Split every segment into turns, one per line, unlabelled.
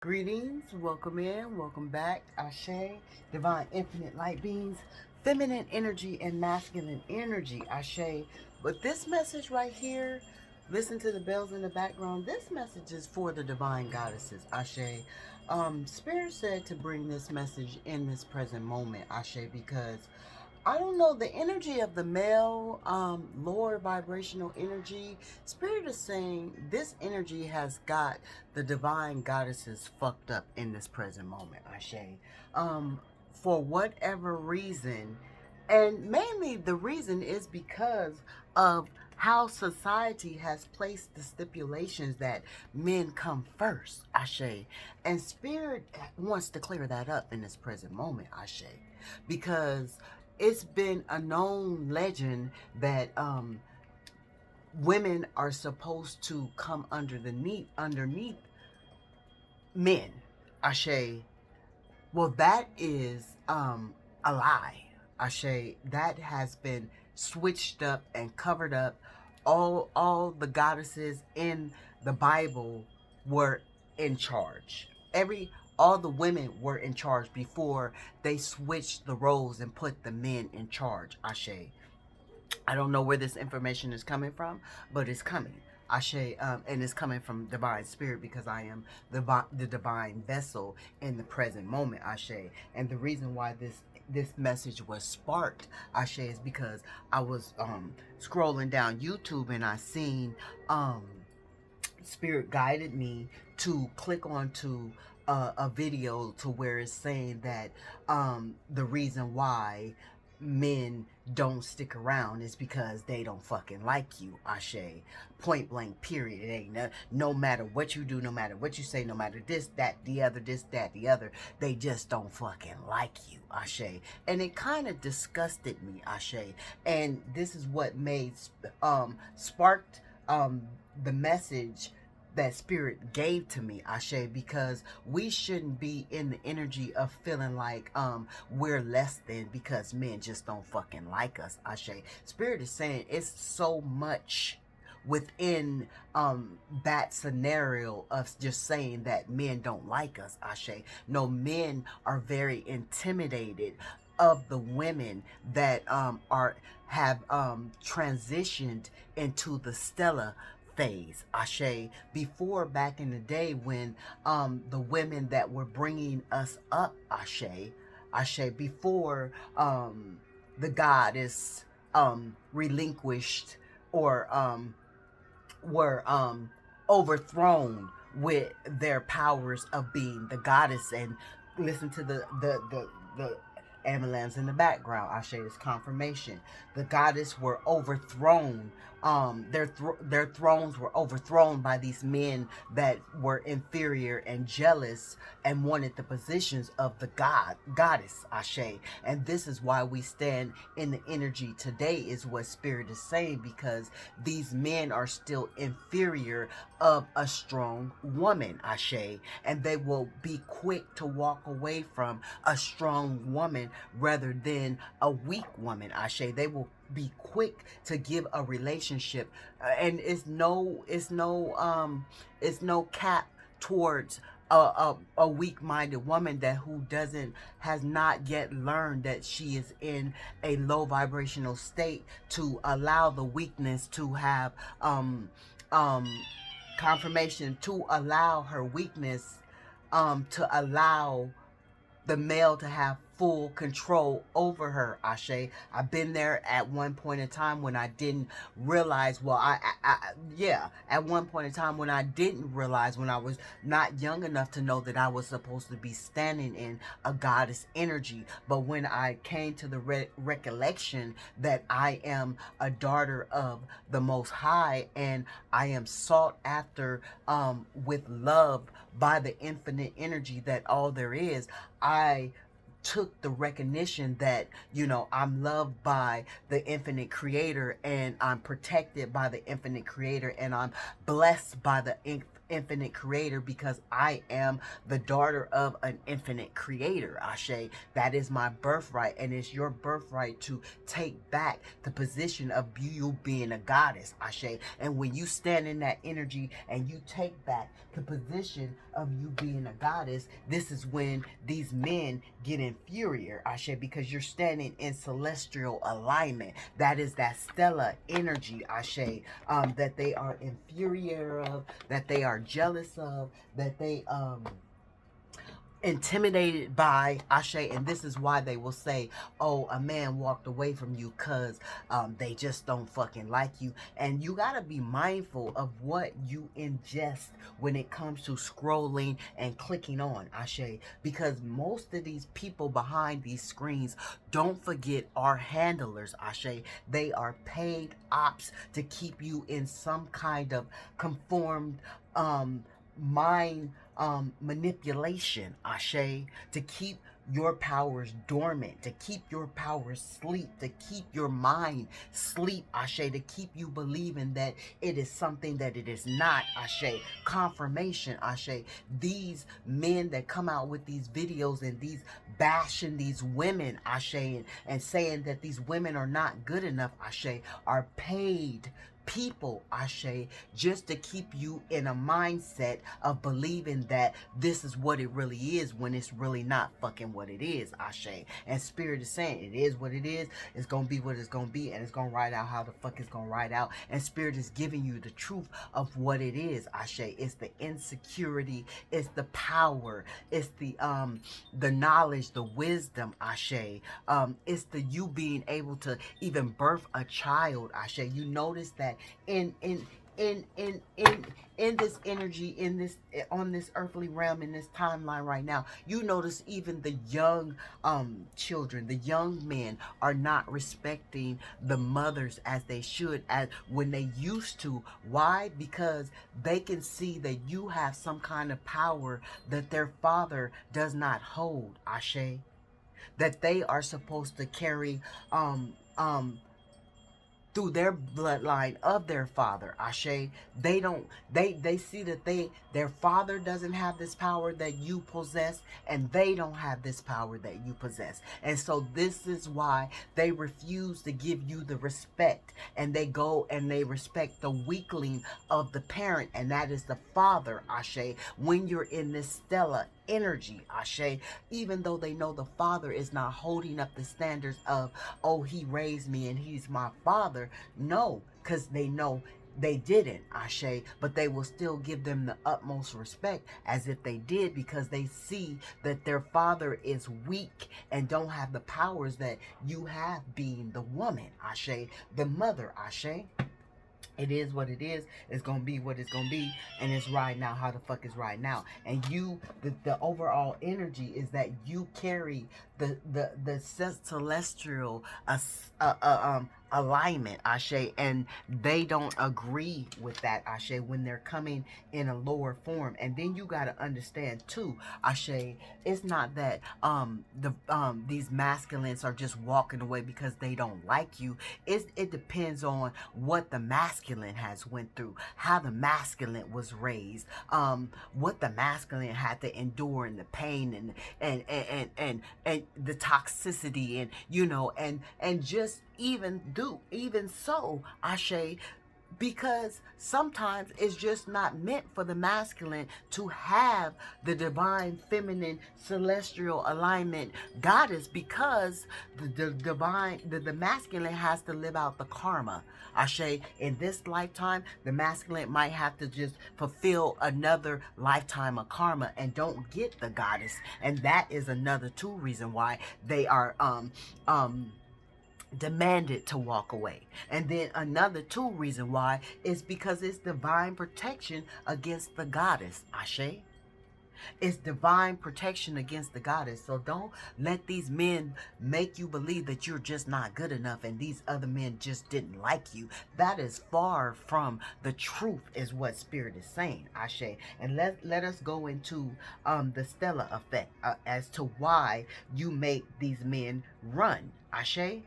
Greetings, welcome in, welcome back. Ashe, divine infinite light beings, feminine energy and masculine energy. Ashe. But this message right here, listen to the bells in the background. This message is for the divine goddesses. Ashe. Spirit said to bring this message in this present moment. Ashe, because I don't know, the energy of the male, lower vibrational energy, Spirit is saying this energy has got the divine goddesses fucked up in this present moment, Ashe. For whatever reason, and mainly the reason is because of how society has placed the stipulations that men come first, Ashe. And Spirit wants to clear that up in this present moment, Ashe. Because it's been a known legend that women are supposed to come underneath men. Ashe. Well, that is a lie. Ashe. That has been switched up and covered up. All the goddesses in the Bible were in charge. All the women were in charge before they switched the roles and put the men in charge. Ashe. I don't know where this information is coming from, but it's coming. Ashe, and it's coming from divine spirit because I am the divine vessel in the present moment. Ashe, and the reason why this message was sparked, Ashe, is because I was scrolling down YouTube and I seen Spirit guided me to click onto a video to where it's saying that the reason why men don't stick around is because they don't fucking like you, Ashe. Point blank, period. It ain't no matter what you do, no matter what you say, no matter this, that, the other, this, that, the other, they just don't fucking like you, Ashe. And it kind of disgusted me, Ashe. And this is what made sparked the message that Spirit gave to me, Ashe, because we shouldn't be in the energy of feeling like we're less than because men just don't fucking like us, Ashe. Spirit is saying it's so much within that scenario of just saying that men don't like us, Ashe. No, men are very intimidated of the women that have transitioned into the Stella phase, Ashe. Before, back in the day when the women that were bringing us up, Ashe, before the goddess relinquished or were overthrown with their powers of being the goddess. And listen to the ambulance in the background. Ashe is confirmation. The goddess were overthrown. Their thrones were overthrown by these men that were inferior and jealous and wanted the positions of the goddess, Ashe. And this is why we stand in the energy today, is what Spirit is saying, because these men are still inferior of a strong woman, Ashe. And they will be quick to walk away from a strong woman rather than a weak woman, Ashe. They will be quick to give a relationship, and it's no cap towards a weak-minded woman that has not yet learned that she is in a low vibrational state, to allow the weakness to have confirmation, to allow her weakness to allow the male to have full control over her, Ashe. I've been there at one point in time when I didn't realize, well, at one point in time when I didn't realize, when I was not young enough to know that I was supposed to be standing in a goddess energy. But when I came to the recollection that I am a daughter of the Most High, and I am sought after with love by the infinite energy that all there is, I took the recognition that, I'm loved by the infinite creator, and I'm protected by the infinite creator, and I'm blessed by the infinite creator because I am the daughter of an infinite creator, Ashe. That is my birthright, and it's your birthright to take back the position of you being a goddess, Ashe. And when you stand in that energy and you take back the position of you being a goddess, this is when these men get inferior, Ashe, because you're standing in celestial alignment. That is that stellar energy, Ashe, that they are inferior of, that they are jealous of, that they intimidated by, Ashe. And this is why they will say, oh, a man walked away from you because they just don't fucking like you. And you got to be mindful of what you ingest when it comes to scrolling and clicking on, Ashe, because most of these people behind these screens, don't forget, are handlers, Ashe. They are paid ops to keep you in some kind of conformed mind manipulation, Ashe, to keep your powers dormant, to keep your powers sleep, to keep your mind sleep, Ashe, to keep you believing that it is something that it is not, Ashe. Confirmation, Ashe. These men that come out with these videos and these bashing these women, Ashe, and saying that these women are not good enough, Ashe, are paid people, Ashe, just to keep you in a mindset of believing that this is what it really is when it's really not fucking what it is, Ashe. And Spirit is saying it is what it is, it's gonna be what it's gonna be, and it's gonna ride out how the fuck it's gonna ride out. And Spirit is giving you the truth of what it is, Ashe. It's the insecurity, it's the power, it's the knowledge, the wisdom, Ashe. It's the you being able to even birth a child, Ashe. You notice that in in in in in in this energy, in this, on this earthly realm, in this timeline right now, you notice even the young children, the young men are not respecting the mothers as they should, as when they used to. Why? Because they can see that you have some kind of power that their father does not hold, Ashe. That they are supposed to carry through their bloodline of their father, Ashe. They don't, they see that their father doesn't have this power that you possess, and they don't have this power that you possess. And so this is why they refuse to give you the respect, and they go and they respect the weakling of the parent, and that is the father, Ashe. When you're in this stellar energy, Ashe, even though they know the father is not holding up the standards of, oh, he raised me and he's my father. No, because they know they didn't, Ashe, but they will still give them the utmost respect as if they did, because they see that their father is weak and don't have the powers that you have, being the woman, Ashe, the mother, Ashe. It is what it is. It's gonna be what it's gonna be, and it's right now. How the fuck is right now? And you, the overall energy is that you carry the celestial alignment, Ashe, and they don't agree with that, Ashe, when they're coming in a lower form. And then you gotta understand too, Ashe, it's not that these masculines are just walking away because they don't like you. It depends on what the masculine has went through, how the masculine was raised, what the masculine had to endure, and the pain and the toxicity, and you know, and just even so, Ashe, because sometimes it's just not meant for the masculine to have the divine feminine celestial alignment goddess, because the divine, the masculine has to live out the karma, Ashe. In this lifetime, the masculine might have to just fulfill another lifetime of karma and don't get the goddess. And that is another two reason why they are demanded to walk away. And then another two reason why is because it's divine protection against the goddess, Ashe. It's divine protection against the goddess. So don't let these men make you believe that you're just not good enough and these other men just didn't like you. That is far from the truth, is what Spirit is saying, Ashe. And let us go into the stellar effect as to why you make these men run, Ashe.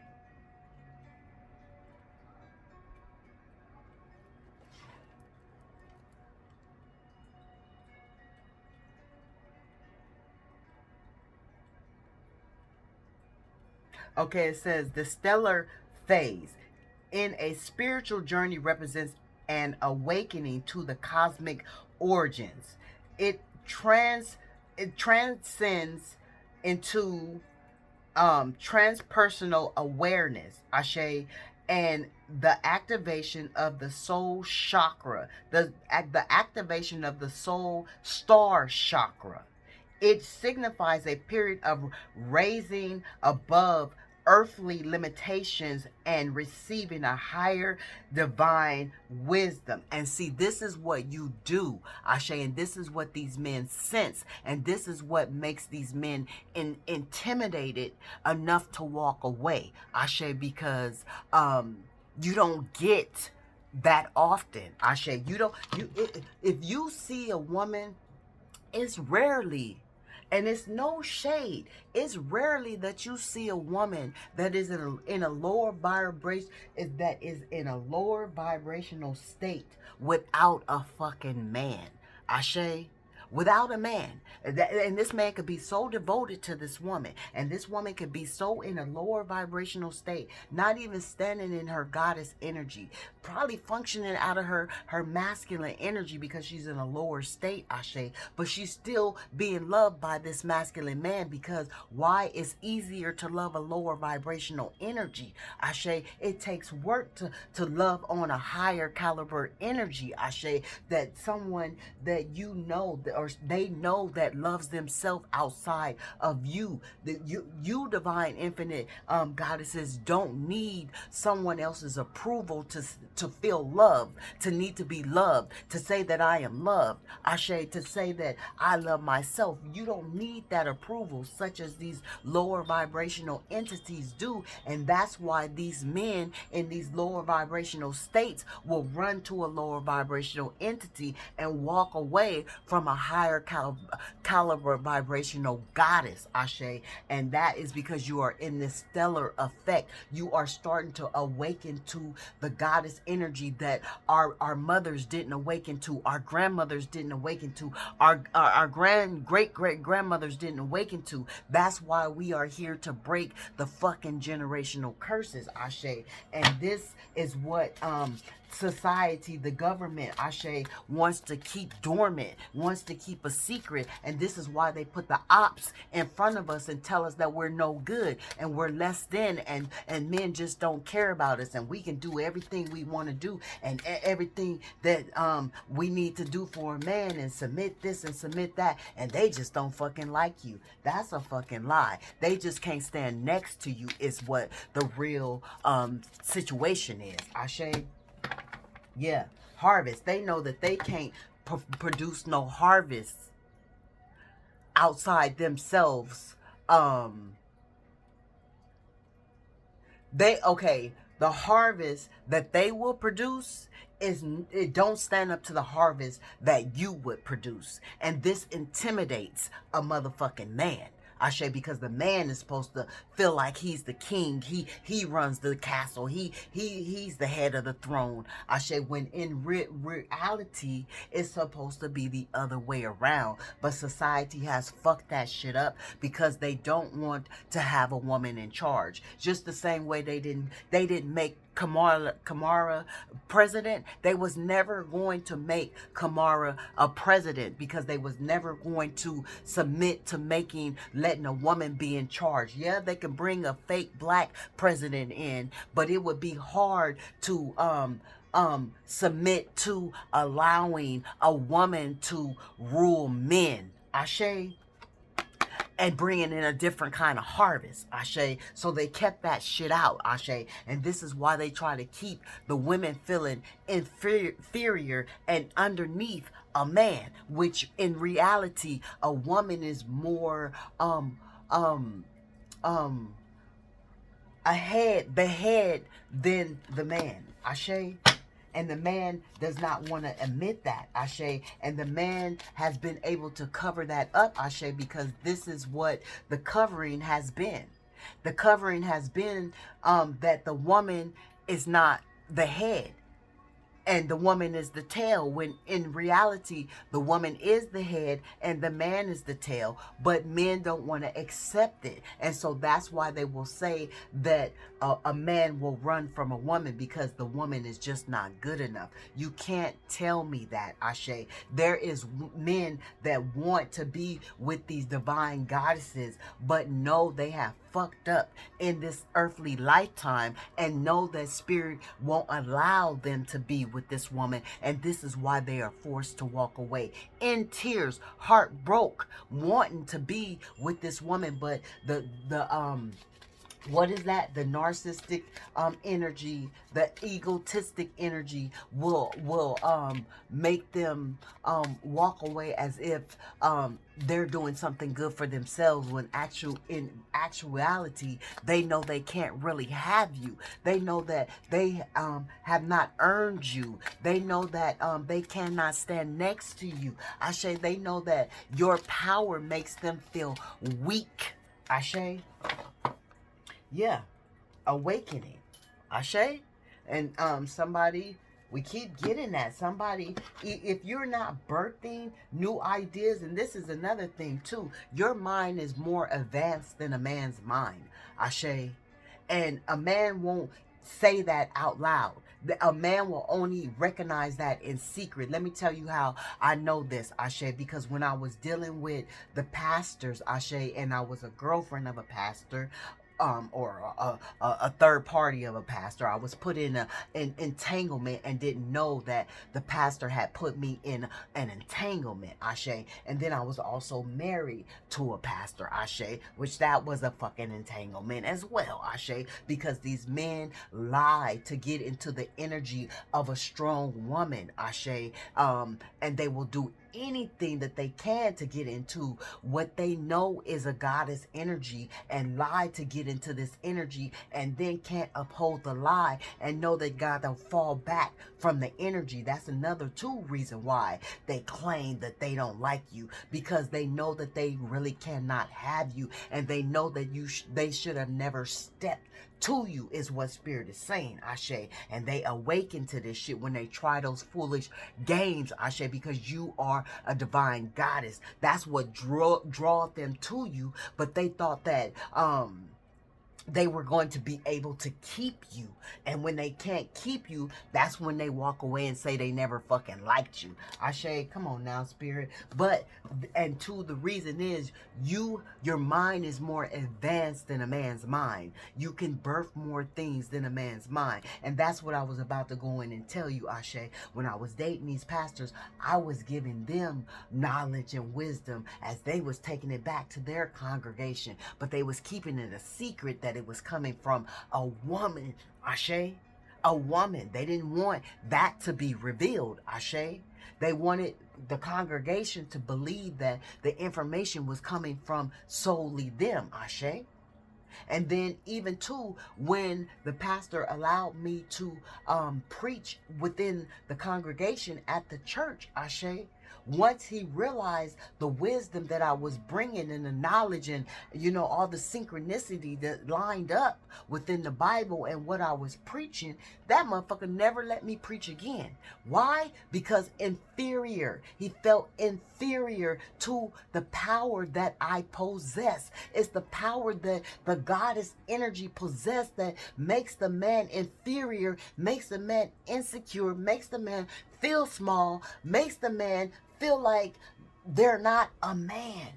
Okay, it says the stellar phase in a spiritual journey represents an awakening to the cosmic origins. It trans it transcends into transpersonal awareness, Ashe, and the activation of the soul chakra, the activation of the soul star chakra. It signifies a period of raising above earthly limitations and receiving a higher divine wisdom. And see, this is what you do, Ashe, and this is what these men sense, and this is what makes these men intimidated enough to walk away, Ashe, because you don't get that often, Ashe. You don't if you see a woman, it's rarely, and it's no shade, it's rarely that you see a woman that is in a lower vibration, that is in a lower vibrational state without a fucking man, Ashe. Without a man. And this man could be so devoted to this woman, and this woman could be so in a lower vibrational state, not even standing in her goddess energy, probably functioning out of her masculine energy because she's in a lower state, Ashe, but she's still being loved by this masculine man. Because why? It's easier to love a lower vibrational energy, Ashe. It takes work to love on a higher caliber energy, Ashe, that someone that you know, or they know, that loves themselves outside of you. That you divine infinite goddesses don't need someone else's approval to feel loved, to need to be loved, to say that I am loved, Ashe, to say that I love myself. You don't need that approval, such as these lower vibrational entities do. And that's why these men in these lower vibrational states will run to a lower vibrational entity and walk away from a higher caliber vibrational goddess, Ashe. And that is because you are in this stellar effect. You are starting to awaken to the goddess energy that our mothers didn't awaken to, our grandmothers didn't awaken to, our great grandmothers didn't awaken to. That's why we are here to break the fucking generational curses, Ashe. And this is what society, the government, Ashe, wants to keep dormant, wants to keep a secret. And this is why they put the ops in front of us and tell us that we're no good and we're less than, and men just don't care about us, and we can do everything we want to do, and everything that we need to do for a man, and submit this and submit that, and they just don't fucking like you. That's a fucking lie. They just can't stand next to you is what the real situation is, Ashe. Yeah, harvest. They know that they can't produce no harvest outside themselves. The harvest that they will produce it don't stand up to the harvest that you would produce. And this intimidates a motherfucking man, Ashe, because the man is supposed to feel like he's the king. He runs the castle. He's the head of the throne, Ashe, when in reality it's supposed to be the other way around. But society has fucked that shit up because they don't want to have a woman in charge. Just the same way they didn't make Kamala president. They was never going to make Kamala a president because they was never going to submit to letting a woman be in charge. Yeah, they can bring a fake black president in, but it would be hard to submit to allowing a woman to rule men, Ashe, and bringing in a different kind of harvest, Ashe. So they kept that shit out, Ashe. And this is why they try to keep the women feeling inferior and underneath a man, which in reality, a woman is more the head than the man, Ashe. And the man does not want to admit that, Ashe. And the man has been able to cover that up, Ashe, because this is what the covering has been. The covering has been that the woman is not the head. and the woman is the tail, when in reality the woman is the head and the man is the tail. But men don't want to accept it, and so that's why they will say that a man will run from a woman, because the woman is just not good enough. You can't tell me that, Ashe. There is men that want to be with these divine goddesses, but know they have fucked up in this earthly lifetime, and know that spirit won't allow them to be with this woman, and this is why they are forced to walk away in tears, heart broke, wanting to be with this woman. But the what is that, the narcissistic energy, the egotistic energy will make them walk away as if they're doing something good for themselves, when in actuality they know they can't really have you. They know that they have not earned you. They know that they cannot stand next to you. Ashe, they know that your power makes them feel weak. Ashe. Yeah, awakening. Ashe. And somebody, we keep getting that. Somebody, if you're not birthing new ideas, and this is another thing too, your mind is more advanced than a man's mind. Ashe. And a man won't say that out loud. A man will only recognize that in secret. Let me tell you how I know this, Ashe, because when I was dealing with the pastors, Ashe, and I was a girlfriend of a pastor, or a third party of a pastor. I was put in an entanglement and didn't know that the pastor had put me in an entanglement, Ashe. And then I was also married to a pastor, Ashe, which that was a fucking entanglement as well, Ashe, because these men lie to get into the energy of a strong woman, Ashe, and they will do anything that they can to get into what they know is a goddess energy, and lie to get into this energy, and then can't uphold the lie and know that God will fall back from the energy. That's another reason why they claim that they don't like you, because they know that they really cannot have you, and they know that they should have never stepped to you, is what spirit is saying, Ashe. And they awaken to this shit when they try those foolish games, Ashe, because you are a divine goddess. That's what draweth them to you. But they thought that they were going to be able to keep you, and when they can't keep you, that's when they walk away and say they never fucking liked you. Ashe, come on now, spirit. But and two, the reason is your mind is more advanced than a man's mind. You can birth more things than a man's mind, and that's what I was about to go in and tell you, Ashe. When I was dating these pastors, I was giving them knowledge and wisdom as they was taking it back to their congregation, but they was keeping it a secret that it was coming from a woman, Ashe. A woman. They didn't want that to be revealed, Ashe. They wanted the congregation to believe that the information was coming from solely them, Ashe. And then even too, when the pastor allowed me to preach within the congregation at the church, Ashe, once he realized the wisdom that I was bringing, and the knowledge, and all the synchronicity that lined up within the Bible and what I was preaching, that motherfucker never let me preach again. Why? Because inferior. He felt inferior to the power that I possess. It's the power that the goddess energy possess that makes the man inferior, makes the man insecure, makes the man feel small, makes the man feel like they're not a man.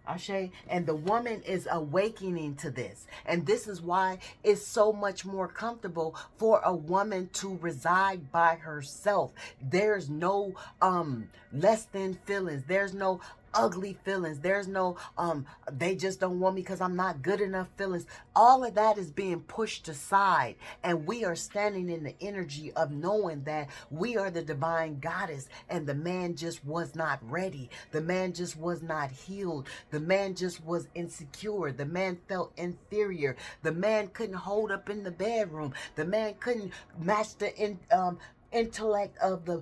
Ashe. And the woman is awakening to this. And this is why it's so much more comfortable for a woman to reside by herself. There's no less than feelings. There's no ugly feelings. There's no they just don't want me because I'm not good enough feelings. All of that is being pushed aside, and we are standing in the energy of knowing that we are the divine goddess, and the man just was not ready. The man just was not healed. The man just was insecure. The man felt inferior. The man couldn't hold up in the bedroom. The man couldn't match the intellect of the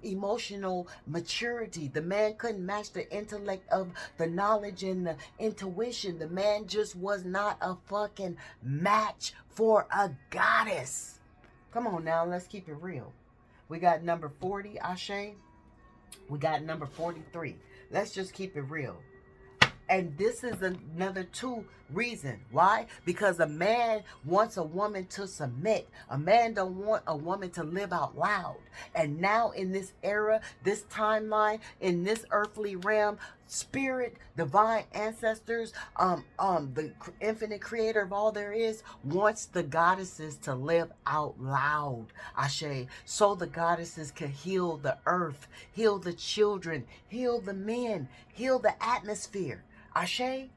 emotional maturity. The man couldn't match the intellect of the knowledge and the intuition. The man just was not a fucking match for a goddess. Come on now, let's keep it real. We got number 40, Ashe. We got number 43. Let's just keep it real. And this is another two reason. Why? Because a man wants a woman to submit. A man don't want a woman to live out loud. And now in this era, this timeline, in this earthly realm, spirit, divine ancestors, the infinite creator of all there is, wants the goddesses to live out loud, Ashe, so the goddesses can heal the earth, heal the children, heal the men, heal the atmosphere. Ashe?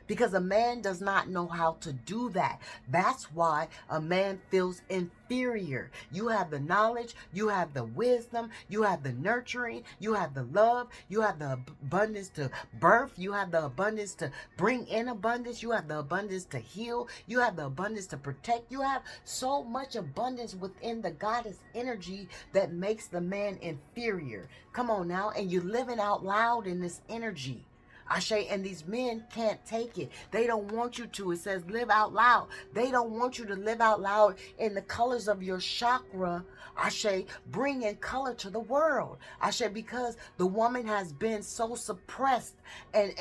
Because a man does not know how to do that. That's why a man feels inferior. You have the knowledge, you have the wisdom, you have the nurturing, you have the love, you have the abundance to birth, you have the abundance to bring in abundance, you have the abundance to heal, you have the abundance to protect. You have so much abundance within the goddess energy that makes the man inferior. Come on now, and you're living out loud in this energy. Ashe, and these men can't take it. They don't want you to. It says live out loud. They don't want you to live out loud in the colors of your chakra. Ashe, bringing color to the world. Ashe, because the woman has been so suppressed and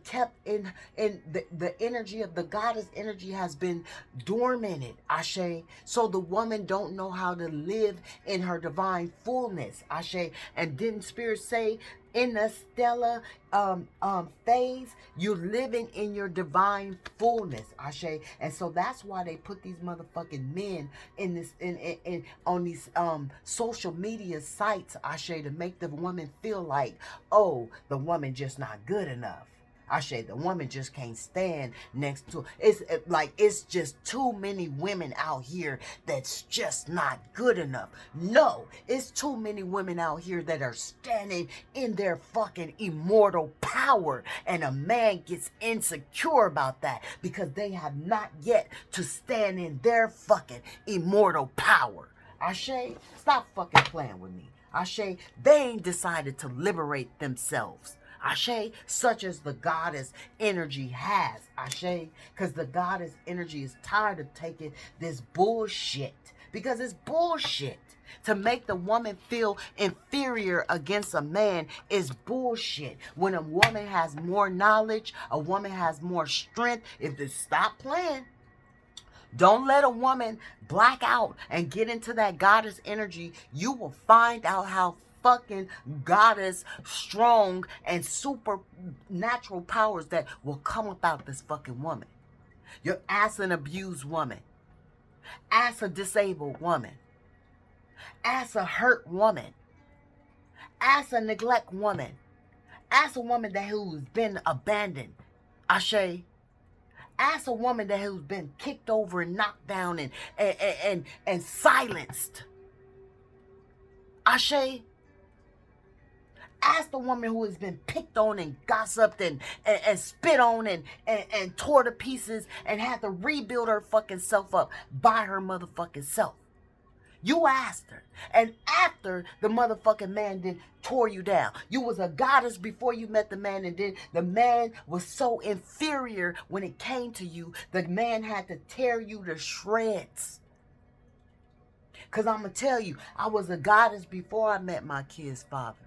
kept in the energy of the goddess energy has been dormanted. Ashe, so the woman don't know how to live in her divine fullness. Ashe, and didn't Spirit say, in the stellar phase, you're living in your divine fullness, Ashe. And so that's why they put these motherfucking men in this in on these social media sites, Ashe, to make the woman feel like, oh, the woman just not good enough. Ashe, the woman just can't stand next to. It's just too many women out here that's just not good enough. No, it's too many women out here that are standing in their fucking immortal power, and a man gets insecure about that because they have not yet to stand in their fucking immortal power. Ashe, stop fucking playing with me. Ashe, they ain't decided to liberate themselves. Ashe, such as the goddess energy has. Ashe, because the goddess energy is tired of taking this bullshit. Because it's bullshit. To make the woman feel inferior against a man is bullshit. When a woman has more knowledge, a woman has more strength, if they stop playing. Don't let a woman black out and get into that goddess energy. You will find out how fucking goddess strong and supernatural powers that will come about this fucking woman. You're ask an abused woman. Ask a disabled woman. Ask a hurt woman. Ask a neglect woman. Ask a woman who's been abandoned. Ashe. Ask a woman who's been kicked over and knocked down and silenced. Ashe. Ask the woman who has been picked on and gossiped and spit on and tore to pieces and had to rebuild her fucking self up by her motherfucking self. You asked her. And after the motherfucking man then tore you down. You was a goddess before you met the man, and then the man was so inferior when it came to you, the man had to tear you to shreds. Because I'm going to tell you, I was a goddess before I met my kid's father.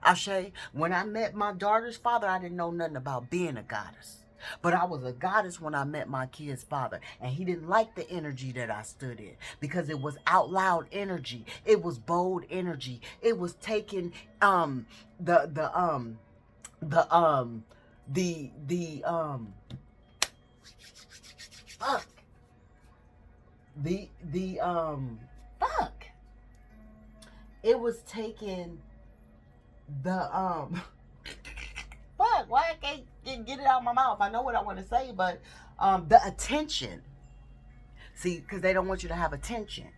Ashe, when I met my daughter's father, I didn't know nothing about being a goddess. But I was a goddess when I met my kid's father. And he didn't like the energy that I stood in. Because it was out loud energy. It was bold energy. It was taking it was taking why I can't get it out of my mouth. I know what I want to say, but the attention. See, because they don't want you to have attention.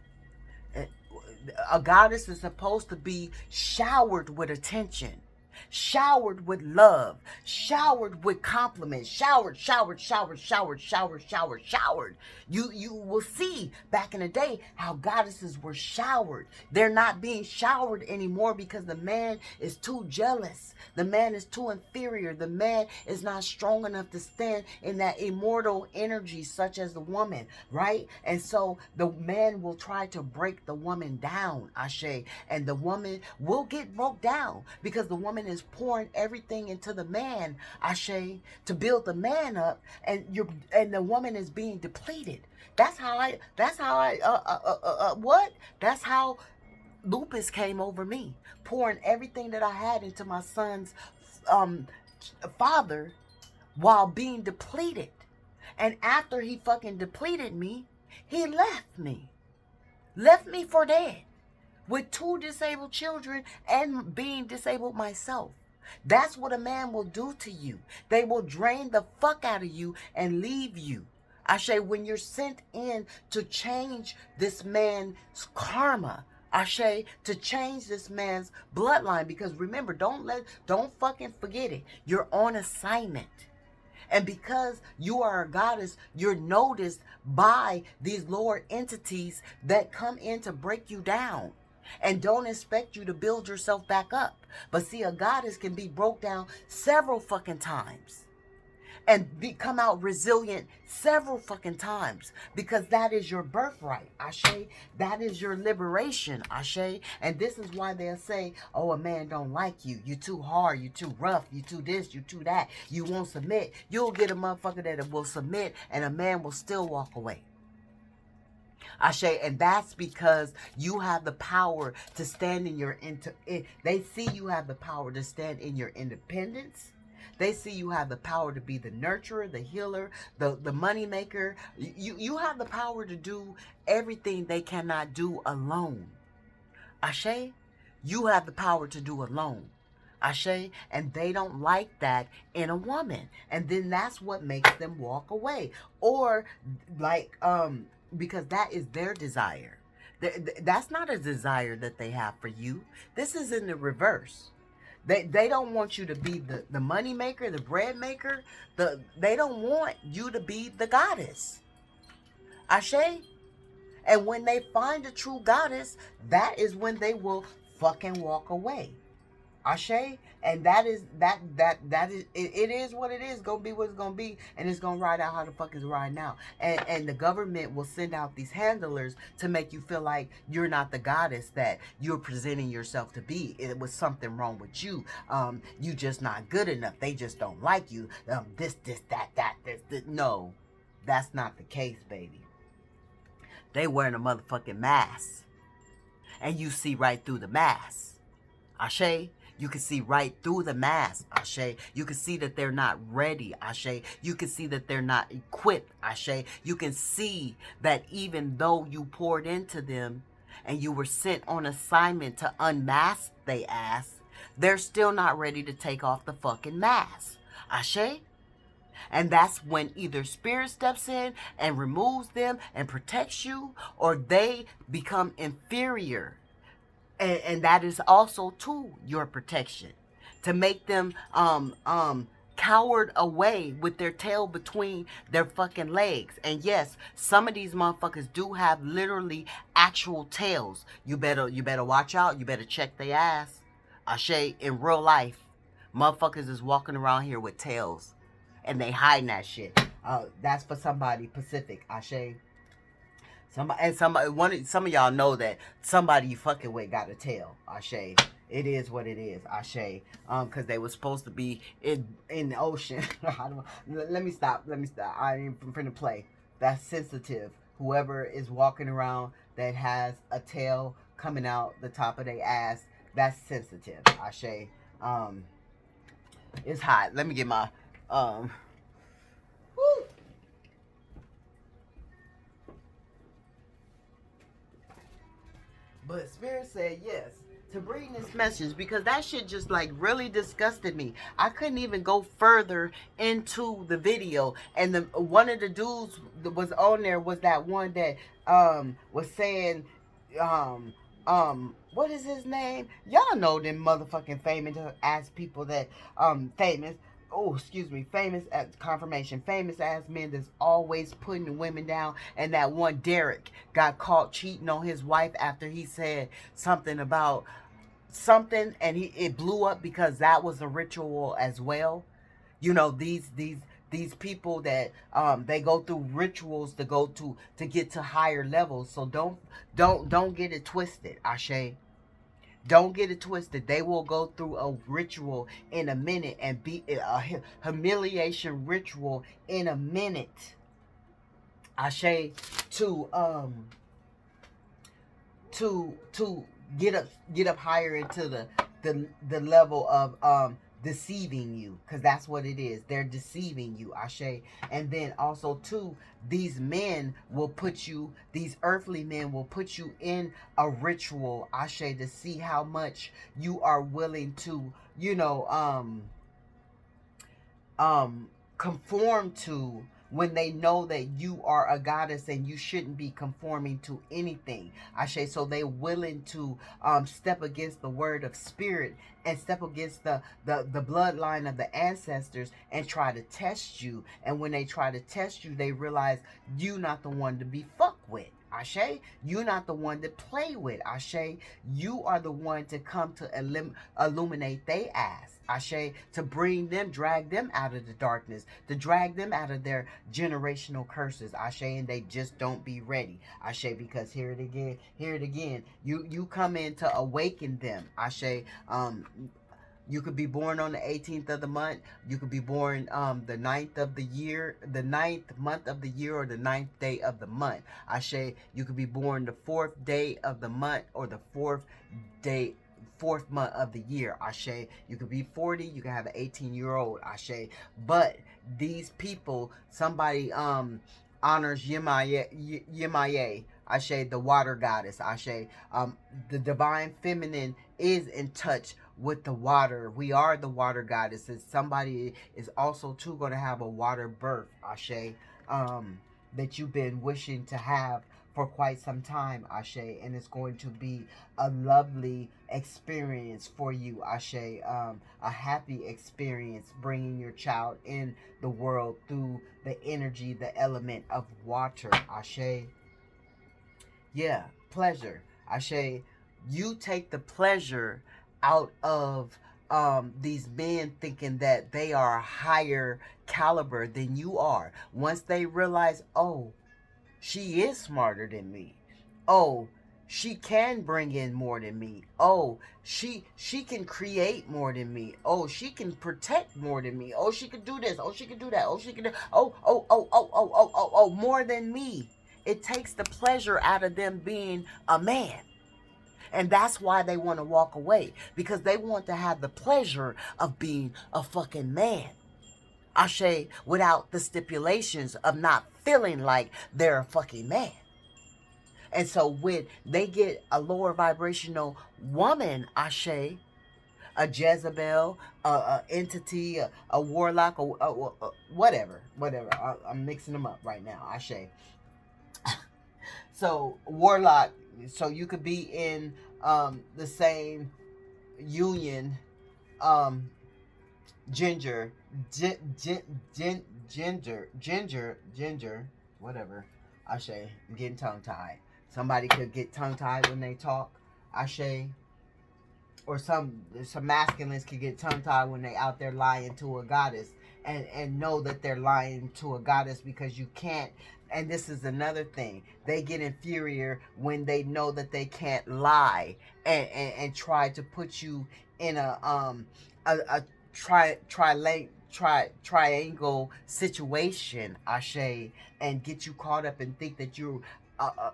A goddess is supposed to be showered with attention. showered with love, showered with compliments, showered. You will see back in the day how goddesses were showered. They're not being showered anymore because the man is too jealous. The man is too inferior. The man is not strong enough to stand in that immortal energy such as the woman, right? And so the man will try to break the woman down, Ashe, and the woman will get broke down because the woman is pouring everything into the man, Ashe, to build the man up, and the woman is being depleted. That's how lupus came over me, pouring everything that I had into my son's father while being depleted. And after he fucking depleted me, he left me for dead with 2 disabled children and being disabled myself. That's what a man will do to you. They will drain the fuck out of you and leave you. Ashe, when you're sent in to change this man's karma, Ashe, to change this man's bloodline, because remember, don't fucking forget it. You're on assignment. And because you are a goddess, you're noticed by these lower entities that come in to break you down and don't expect you to build yourself back up. But see, a goddess can be broke down several fucking times and come out resilient several fucking times, because that is your birthright, Ashe. That is your liberation, Ashe. And this is why they'll say, oh, a man don't like you. You too hard. You too rough. You too this. You too that. You won't submit. You'll get a motherfucker that will submit and a man will still walk away. Ashe, and that's because you have the power to stand in your they see you have the power to stand in your independence. They see you have the power to be the nurturer, the healer, the money maker. You have the power to do everything they cannot do alone. Ashe, you have the power to do alone. Ashe, and they don't like that in a woman. And then that's what makes them walk away. Or like, because that is their desire. That's not a desire that they have for you. This is in the reverse. They don't want you to be the money maker, the bread maker. They don't want you to be the goddess. Ashe? And when they find a true goddess, that is when they will fucking walk away. Ashe? And that is it is what it is, gonna be what it's gonna be, and it's gonna ride out how the fuck it's riding out. And the government will send out these handlers to make you feel like you're not the goddess that you're presenting yourself to be. It was something wrong with you. You just not good enough. They just don't like you. This, this. No, that's not the case, baby. They wearing a motherfucking mask, and you see right through the mask. Ashe? You can see right through the mask, Ashe. You can see that they're not ready, Ashe. You can see that they're not equipped, Ashe. You can see that even though you poured into them and you were sent on assignment to unmask they ass, they're still not ready to take off the fucking mask, Ashe. And that's when either spirit steps in and removes them and protects you, or they become inferior. And that is also to your protection, to make them cowered away with their tail between their fucking legs. And yes, some of these motherfuckers do have literally actual tails. You better watch out. You better check their ass. Ashe, in real life, motherfuckers is walking around here with tails, and they hiding that shit. That's for somebody Pacific, Ashe. Some of y'all know that somebody you fucking with got a tail, Ashe. It is what it is, Ashe. Cause they were supposed to be in the ocean. Let me stop. I ain't finna play. That's sensitive. Whoever is walking around that has a tail coming out the top of their ass, that's sensitive, Ashe. It's hot. Let me get my woo. But Spirit said yes to bring this message, because that shit just like really disgusted me. I couldn't even go further into the video. And one of the dudes that was on there was that one that was saying what is his name? Y'all know them motherfucking famous ass people that famous. Oh, excuse me, famous confirmation, famous ass men that's always putting women down. And that one Derek got caught cheating on his wife after he said something about something, and it blew up because that was a ritual as well. You know, these people that they go through rituals to go to get to higher levels. So don't get it twisted, Ashe. Don't get it twisted. They will go through a ritual in a minute and be a humiliation ritual in a minute. Ashe, to to get up higher into the level of deceiving you, because that's what it is. They're deceiving you, Ashe. And then also too, these men will put you, these earthly men will put you in a ritual, Ashe, to see how much you are willing to, you know, conform to, when they know that you are a goddess and you shouldn't be conforming to anything. Ashe, so they're willing to step against the word of spirit and step against the bloodline of the ancestors and try to test you. And when they try to test you, they realize you not the one to be fucked with. Ashe, you're not the one to play with. Ashe, you are the one to come to illuminate they ass. Ashe, to bring them, drag them out of the darkness, to drag them out of their generational curses. Ashe, and they just don't be ready. Ashe, because hear it again. You come in to awaken them. Ashe, you could be born on the 18th of the month. You could be born the 9th of the year, the 9th month of the year, or the 9th day of the month. Ashe, you could be born the 4th day of the month or the 4th month of the year. Ashe, you could be 40. You can have an 18-year-old. Ashe, but these people, somebody honors Yemaye. Ashe, the water goddess. Ashe, the divine feminine is in touch with the water. We are the water goddesses. Somebody is also too going to have a water birth, Ashe, that you've been wishing to have for quite some time, Ashe, and it's going to be a lovely experience for you, Ashe, a happy experience bringing your child in the world through the energy, the element of water, Ashe. Yeah, pleasure. Ashe, you take the pleasure out of these men thinking that they are a higher caliber than you are. Once they realize, oh, she is smarter than me. Oh, she can bring in more than me. Oh, she can create more than me. Oh, she can protect more than me. Oh, she can do this. Oh, she can do that. Oh, she can do, more than me. It takes the pleasure out of them being a man. And that's why they want to walk away, because they want to have the pleasure of being a fucking man. Ashe, without the stipulations of not feeling like they're a fucking man. And so when they get a lower vibrational woman, Ashe, a Jezebel, a entity, a warlock, whatever. I'm mixing them up right now, Ashe. So warlock, so you could be in the same union, ginger, ginger, whatever. Ashe, I'm getting tongue tied. Somebody could get tongue tied when they talk. Ashe, or some masculines could get tongue tied when they out there lying to a goddess, and know that they're lying to a goddess, because you can't. And this is another thing, they get inferior when they know that they can't lie and try to put you in a triangle situation, Ashe, and get you caught up and think that you're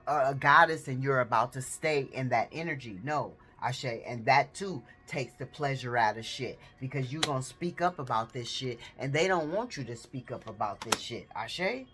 a goddess and you're about to stay in that energy. No, Ashe, and that too takes the pleasure out of shit, because you're gonna speak up about this shit and they don't want you to speak up about this shit, Ashe.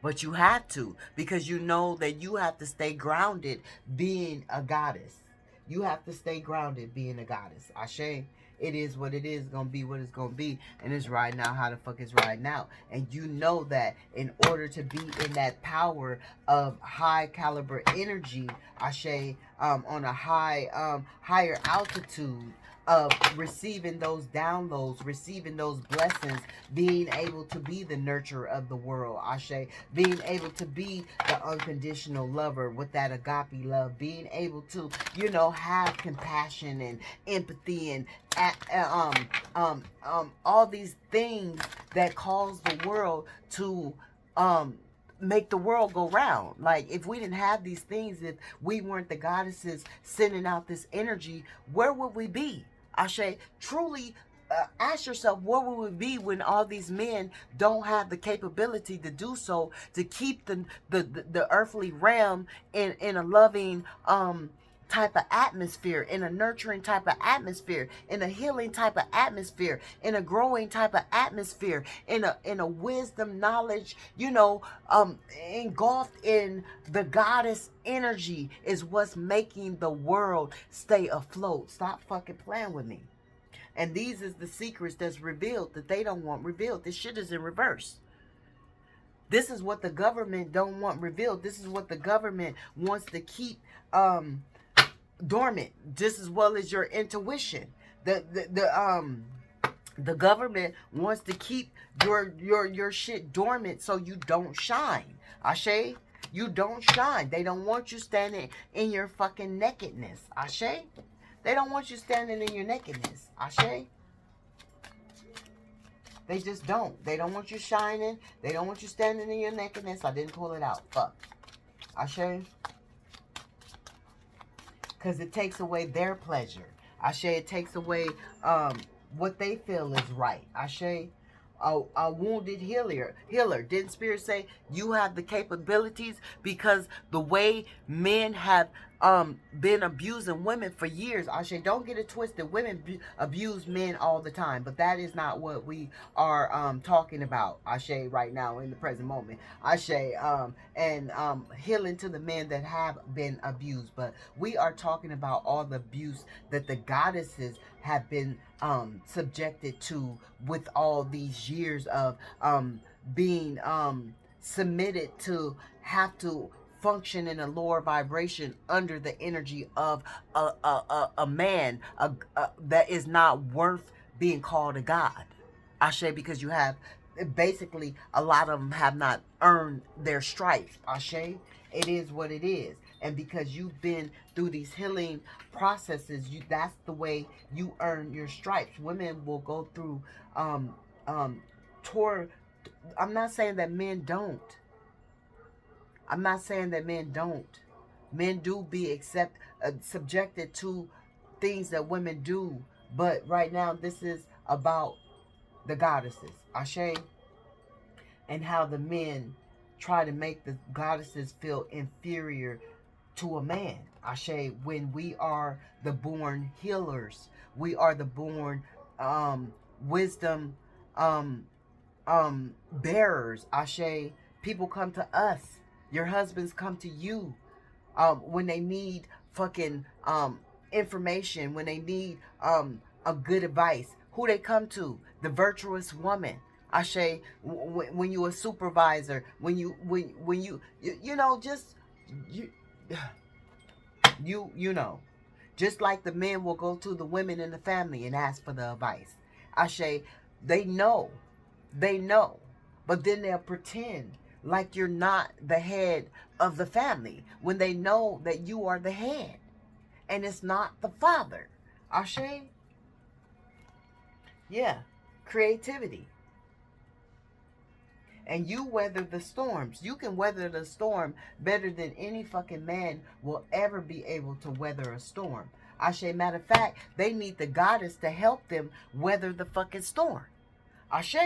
But you have to, because you know that you have to stay grounded being a goddess. You have to stay grounded being a goddess, Ashe. It is what it is. It's gonna be what it's gonna be. And it's riding out how the fuck it's riding out. And you know that in order to be in that power of high caliber energy, Ashe, on a higher altitude, of receiving those downloads, receiving those blessings, being able to be the nurturer of the world, Ashe, being able to be the unconditional lover with that agape love, being able to, you know, have compassion and empathy and all these things that cause the world to make the world go round. Like, if we didn't have these things, if we weren't the goddesses sending out this energy, where would we be? Ashe, truly ask yourself, where will we be when all these men don't have the capability to do so, to keep the earthly realm in a loving type of atmosphere, in a nurturing type of atmosphere, in a healing type of atmosphere, in a growing type of atmosphere, in a wisdom, knowledge, you know, engulfed in the goddess energy is what's making the world stay afloat. Stop fucking playing with me. And these is the secrets that's revealed that they don't want revealed. This shit is in reverse. This is what the government don't want revealed. This is what the government wants to keep dormant, just as well as your intuition. The government wants to keep your shit dormant so you don't shine. Ashe, you don't shine. They don't want you standing in your fucking nakedness. Ashe, they don't want you standing in your nakedness. Ashe, they just don't. They don't want you shining. They don't want you standing in your nakedness. I didn't pull it out. Fuck. Ashe. Because it takes away their pleasure. Ashe, it takes away what they feel is right. Ashe, a wounded healer. Didn't Spirit say you have the capabilities? Because the way men have been abusing women for years. Ashe, don't get it twisted. Women abuse men all the time, but that is not what we are talking about. Ashe, right now in the present moment. Ashe, and healing to the men that have been abused, but we are talking about all the abuse that the goddesses have been subjected to with all these years of being submitted to have to function in a lower vibration under the energy of a man that is not worth being called a god. Ashe, because you have basically a lot of them have not earned their stripes. Ashe, it is what it is. And because you've been through these healing processes, that's the way you earn your stripes. Women will go through tour. I'm not saying that men don't. I'm not saying that men don't. Men do be subjected to things that women do. But right now, this is about the goddesses. Ashe. And how the men try to make the goddesses feel inferior to a man. Ashe, when we are the born healers. We are the born wisdom bearers. Ashe, people come to us. Your husbands come to you when they need fucking information, when they need a good advice. Who they come to? The virtuous woman. Ashe, when you a supervisor, when you know, just you know, just like the men will go to the women in the family and ask for the advice. Ashe, they know, but then they'll pretend like you're not the head of the family when they know that you are the head and it's not the father. Ashe? Yeah, creativity. And you weather the storms. You can weather the storm better than any fucking man will ever be able to weather a storm. Ashe, matter of fact, they need the goddess to help them weather the fucking storm. Ashe,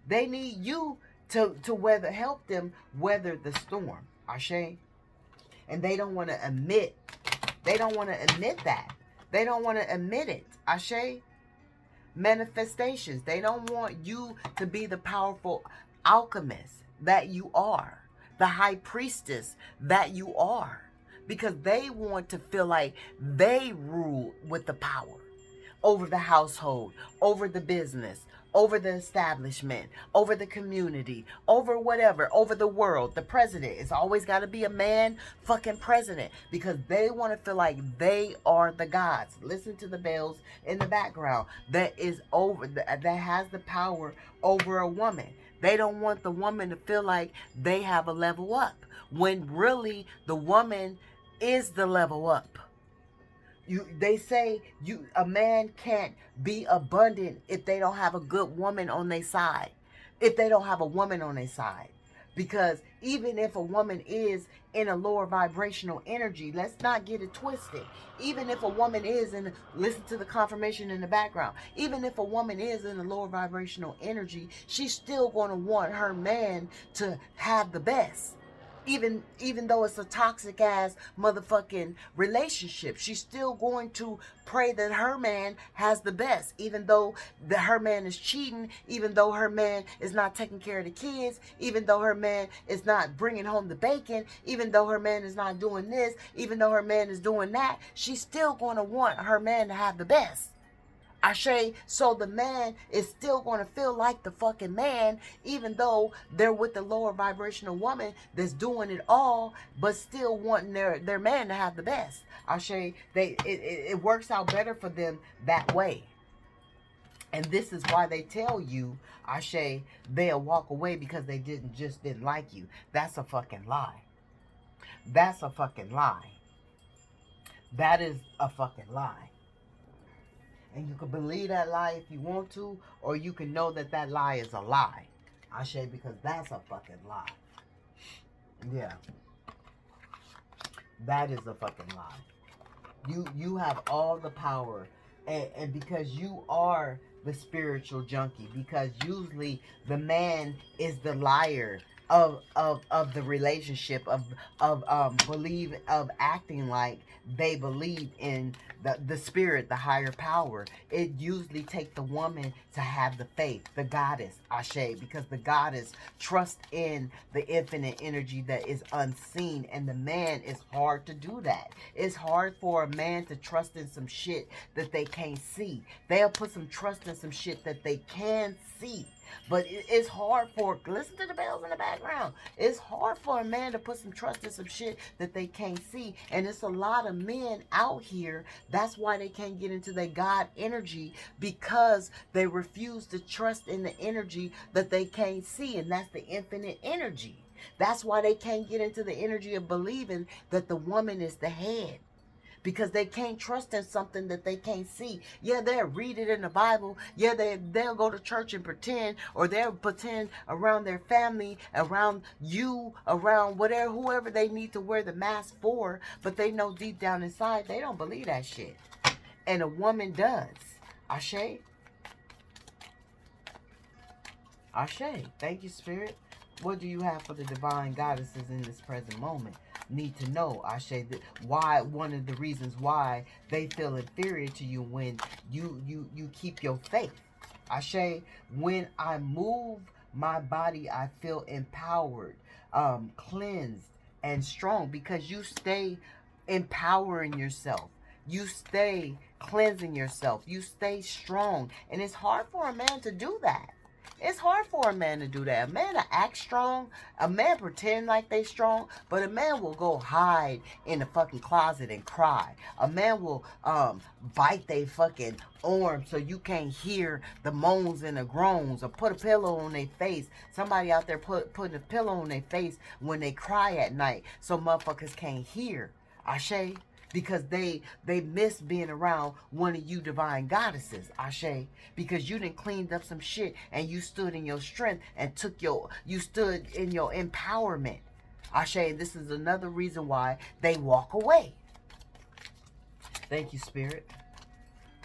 they need you to help them weather the storm. Ashe. And they don't want to admit. They don't want to admit that. They don't want to admit it. Ashe. Manifestations. They don't want you to be the powerful alchemist that you are. The high priestess that you are. Because they want to feel like they rule with the power. over the household, over the business, over the establishment, over the community, over whatever, over the world. The president. It's always got to be a man fucking president because they want to feel like they are the gods. Listen to the bells in the background. That is over, that has the power over a woman. They don't want the woman to feel like they have a level up when really the woman is the level up. They say a man can't be abundant if they don't have a good woman on their side. If they don't have a woman on their side. Because even if a woman is in a lower vibrational energy, let's not get it twisted. Even if a woman is in, listen to the confirmation in the background. Even if a woman is in a lower vibrational energy, she's still going to want her man to have the best. Even though it's a toxic ass motherfucking relationship, she's still going to pray that her man has the best, even though her man is cheating, even though her man is not taking care of the kids, even though her man is not bringing home the bacon, even though her man is not doing this, even though her man is doing that. She's still going to want her man to have the best. Ashe, so the man is still going to feel like the fucking man, even though they're with the lower vibrational woman that's doing it all, but still wanting their man to have the best. Ashe, it works out better for them that way. And this is why they tell you, Ashe, they'll walk away because they didn't like you. That's a fucking lie. That's a fucking lie. That is a fucking lie. And you can believe that lie if you want to, or you can know that that lie is a lie. Ashe, because that's a fucking lie. Yeah. That is a fucking lie. You have all the power. And because you are the spiritual junkie, because usually the man is the liar of the relationship, of acting like they believe in the spirit, the higher power. It usually takes the woman to have the faith, the goddess, Ashe, because the goddess trusts in the infinite energy that is unseen, and the man is hard to do that. It's hard for a man to trust in some shit that they can't see. They'll put some trust in some shit that they can see. But it's hard for, listen to the bells in the background. It's hard for a man to put some trust in some shit that they can't see. And it's a lot of men out here. That's why they can't get into their God energy, because they refuse to trust in the energy that they can't see. And that's the infinite energy. That's why they can't get into the energy of believing that the woman is the head. Because they can't trust in something that they can't see. Yeah, they'll read it in the Bible. Yeah, they'll go to church and pretend, or they'll pretend around their family, around you, around whatever, whoever they need to wear the mask for. But they know deep down inside, they don't believe that shit. And a woman does. Ashe? Ashe. Thank you, Spirit. What do you have for the divine goddesses in this present moment? Need to know, Ashe, why, one of the reasons why they feel inferior to you when you keep your faith. Ashe, when I move my body, I feel empowered, cleansed, and strong, because you stay empowering yourself. You stay cleansing yourself. You stay strong. And it's hard for a man to do that. It's hard for a man to do that. A man to act strong, a man pretend like they strong, but a man will go hide in the fucking closet and cry. A man will bite their fucking arm so you can't hear the moans and the groans, or put a pillow on their face. Somebody out there putting a pillow on their face when they cry at night so motherfuckers can't hear. Ashe? Because they miss being around one of you divine goddesses, Ashe. Because you done cleaned up some shit and you stood in your strength and you stood in your empowerment, Ashe. And this is another reason why they walk away. Thank you, Spirit.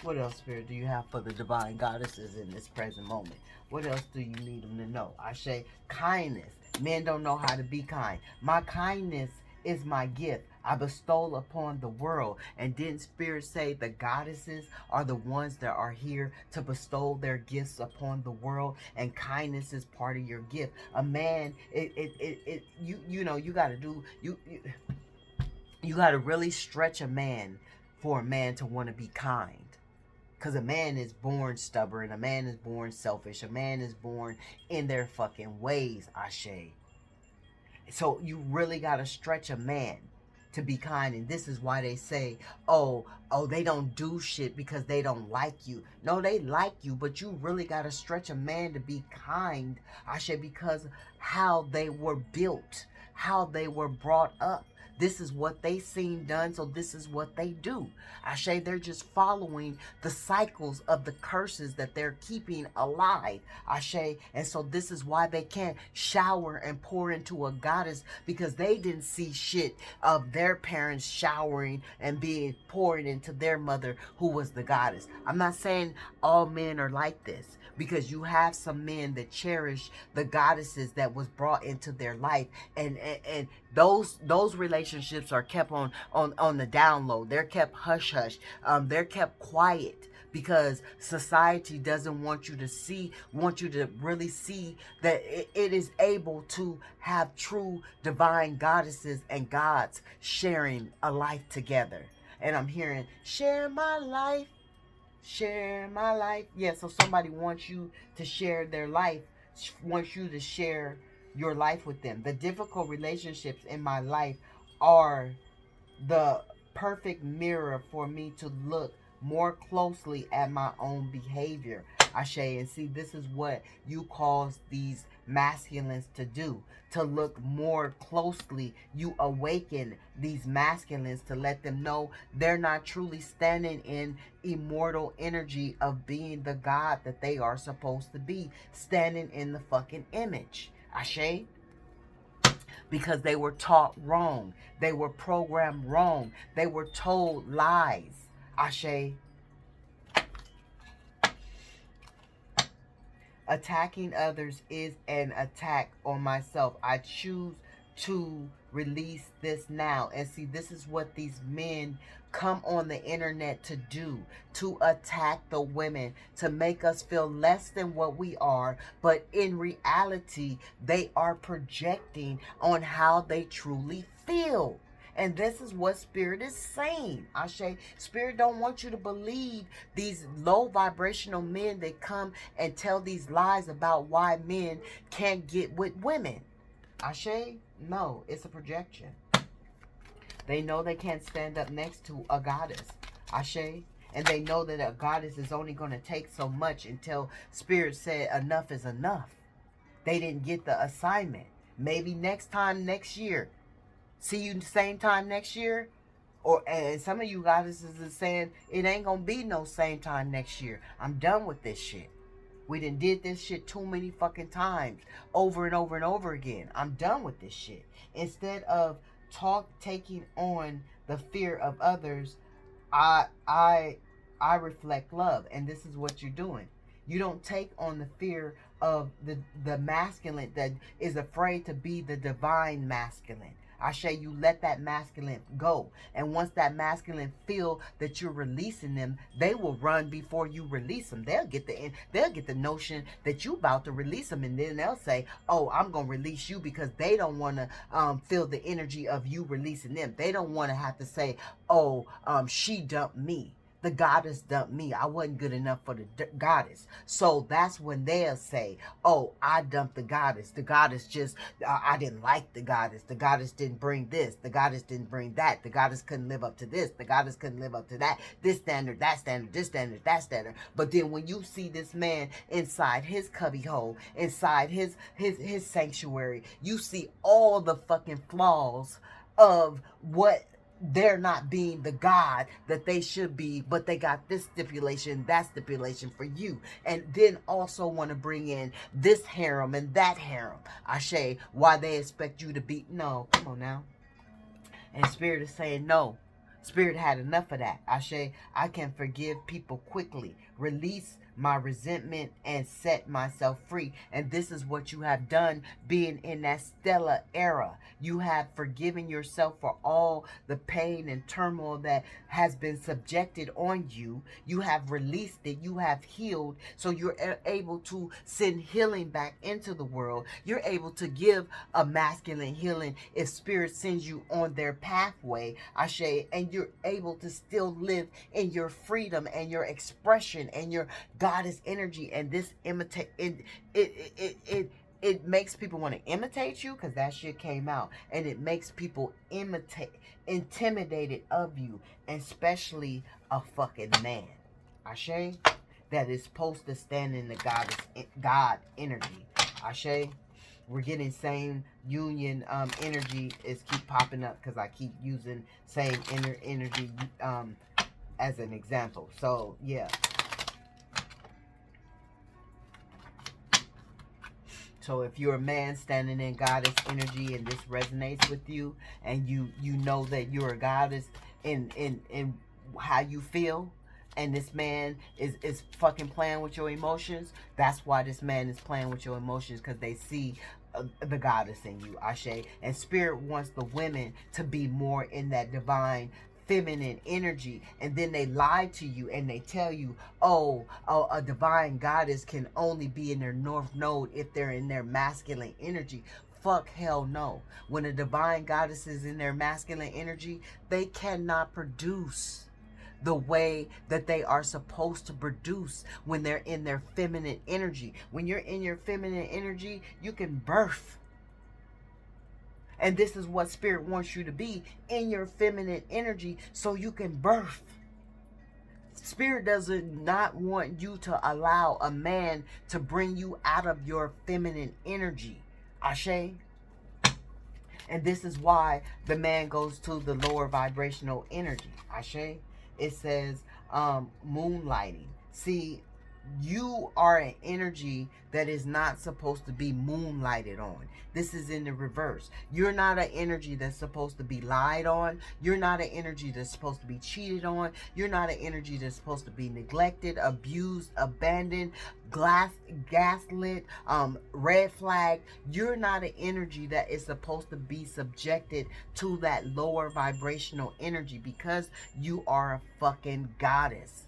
What else, Spirit, do you have for the divine goddesses in this present moment? What else do you need them to know? Ashe. Kindness. Men don't know how to be kind. My kindness is my gift I bestow upon the world. And didn't Spirit say the goddesses are the ones that are here to bestow their gifts upon the world? And kindness is part of your gift. A man, you know, you got to do, you got to really stretch a man for a man to want to be kind. Because a man is born stubborn, a man is born selfish, a man is born in their fucking ways, Ashe. So you really got to stretch a man to be kind. And this is why they say, oh, they don't do shit because they don't like you. No, they like you, but you really got to stretch a man to be kind, Ashe, because how they were built, how they were brought up. This is what they seen done, so this is what they do. Ashe, they're just following the cycles of the curses that they're keeping alive. Ashe, and so this is why they can't shower and pour into a goddess, because they didn't see shit of their parents showering and being poured into their mother, who was the goddess. I'm not saying all men are like this, because you have some men that cherish the goddesses that was brought into their life, and those relationships are kept on the down low. They're kept hush hush. They're kept quiet, because society doesn't want you to really see that it is able to have true divine goddesses and gods sharing a life together. And I'm hearing, share my life, share my life. Yeah, so somebody wants you to share their life, wants you to share your life with them. The difficult relationships in my life are the perfect mirror for me to look more closely at my own behavior, Ashe. And see, this is what you cause these masculines to do, to look more closely. You awaken these masculines to let them know they're not truly standing in immortal energy of being the God that they are supposed to be, standing in the fucking image, Ashe. Because they were taught wrong. They were programmed wrong. They were told lies. Ashe. Attacking others is an attack on myself. I choose to release this now. And see, this is what these men come on the internet to do, to attack the women, to make us feel less than what we are. But in reality, they are projecting on how they truly feel. And this is what Spirit is saying, Ashe. Spirit don't want you to believe these low vibrational men that come and tell these lies about why men can't get with women. Ashe, no, it's a projection. They know they can't stand up next to a goddess, Ashe. And they know that a goddess is only going to take so much until Spirit said enough is enough. They didn't get the assignment. Maybe next time, next year. See you the same time next year. Or and some of you goddesses are saying it ain't gonna be no same time next year. I'm done with this shit. We done did this shit too many fucking times, over and over and over again. I'm done with this shit. Instead of taking on the fear of others, I reflect love, and this is what you're doing. You don't take on the fear of the masculine that is afraid to be the divine masculine. Ashe, you let that masculine go. And once that masculine feel that you're releasing them, they will run before you release them. They'll get the notion that you about to release them, and then they'll say, oh, I'm going to release you, because they don't want to feel the energy of you releasing them. They don't want to have to say, oh, she dumped me. The goddess dumped me. I wasn't good enough for the goddess. So that's when they'll say, oh, I dumped the goddess. The goddess just, I didn't like the goddess. The goddess didn't bring this. The goddess didn't bring that. The goddess couldn't live up to this. The goddess couldn't live up to that. This standard, that standard, this standard, that standard. But then when you see this man inside his cubbyhole, inside his sanctuary, you see all the fucking flaws of what they're not being the God that they should be, but they got this stipulation, that stipulation for you. And then also want to bring in this harem and that harem. Ashe, why they expect you to be, no, come on now. And Spirit is saying no. Spirit had enough of that. Ashe, I can forgive people quickly. Release my resentment and set myself free. And this is what you have done being in that stellar era. You have forgiven yourself for all the pain and turmoil that has been subjected on you. You have released it. You have healed. So you're able to send healing back into the world. You're able to give a masculine healing if spirit sends you on their pathway, Ashe, and you're able to still live in your freedom and your expression and your goddess energy. And this it makes people want to imitate you, because that shit came out, and it makes people intimidated of you, especially a fucking man, Ashe, that is supposed to stand in the God energy, Ashe. We're getting same union energy is keep popping up because I keep using same inner energy as an example. So yeah. So if you're a man standing in goddess energy and this resonates with you, and you know that you're a goddess in how you feel, and this man is fucking playing with your emotions, that's why this man is playing with your emotions, because they see the goddess in you, Ashe. And spirit wants the women to be more in that divine feminine energy, and then they lie to you and they tell you, oh, a divine goddess can only be in their north node if they're in their masculine energy. Fuck, hell no. When a divine goddess is in their masculine energy, they cannot produce the way that they are supposed to produce when they're in their feminine energy. When you're in your feminine energy, you can birth. And this is what spirit wants you to be, in your feminine energy, so you can birth. Spirit does not want you to allow a man to bring you out of your feminine energy, Ashe. And this is why the man goes to the lower vibrational energy, Ashe. It says moonlighting. See, you are an energy that is not supposed to be moonlighted on. This is in the reverse. You're not an energy that's supposed to be lied on. You're not an energy that's supposed to be cheated on. You're not an energy that's supposed to be neglected, abused, abandoned, gaslit, red flag. You're not an energy that is supposed to be subjected to that lower vibrational energy, because you are a fucking goddess.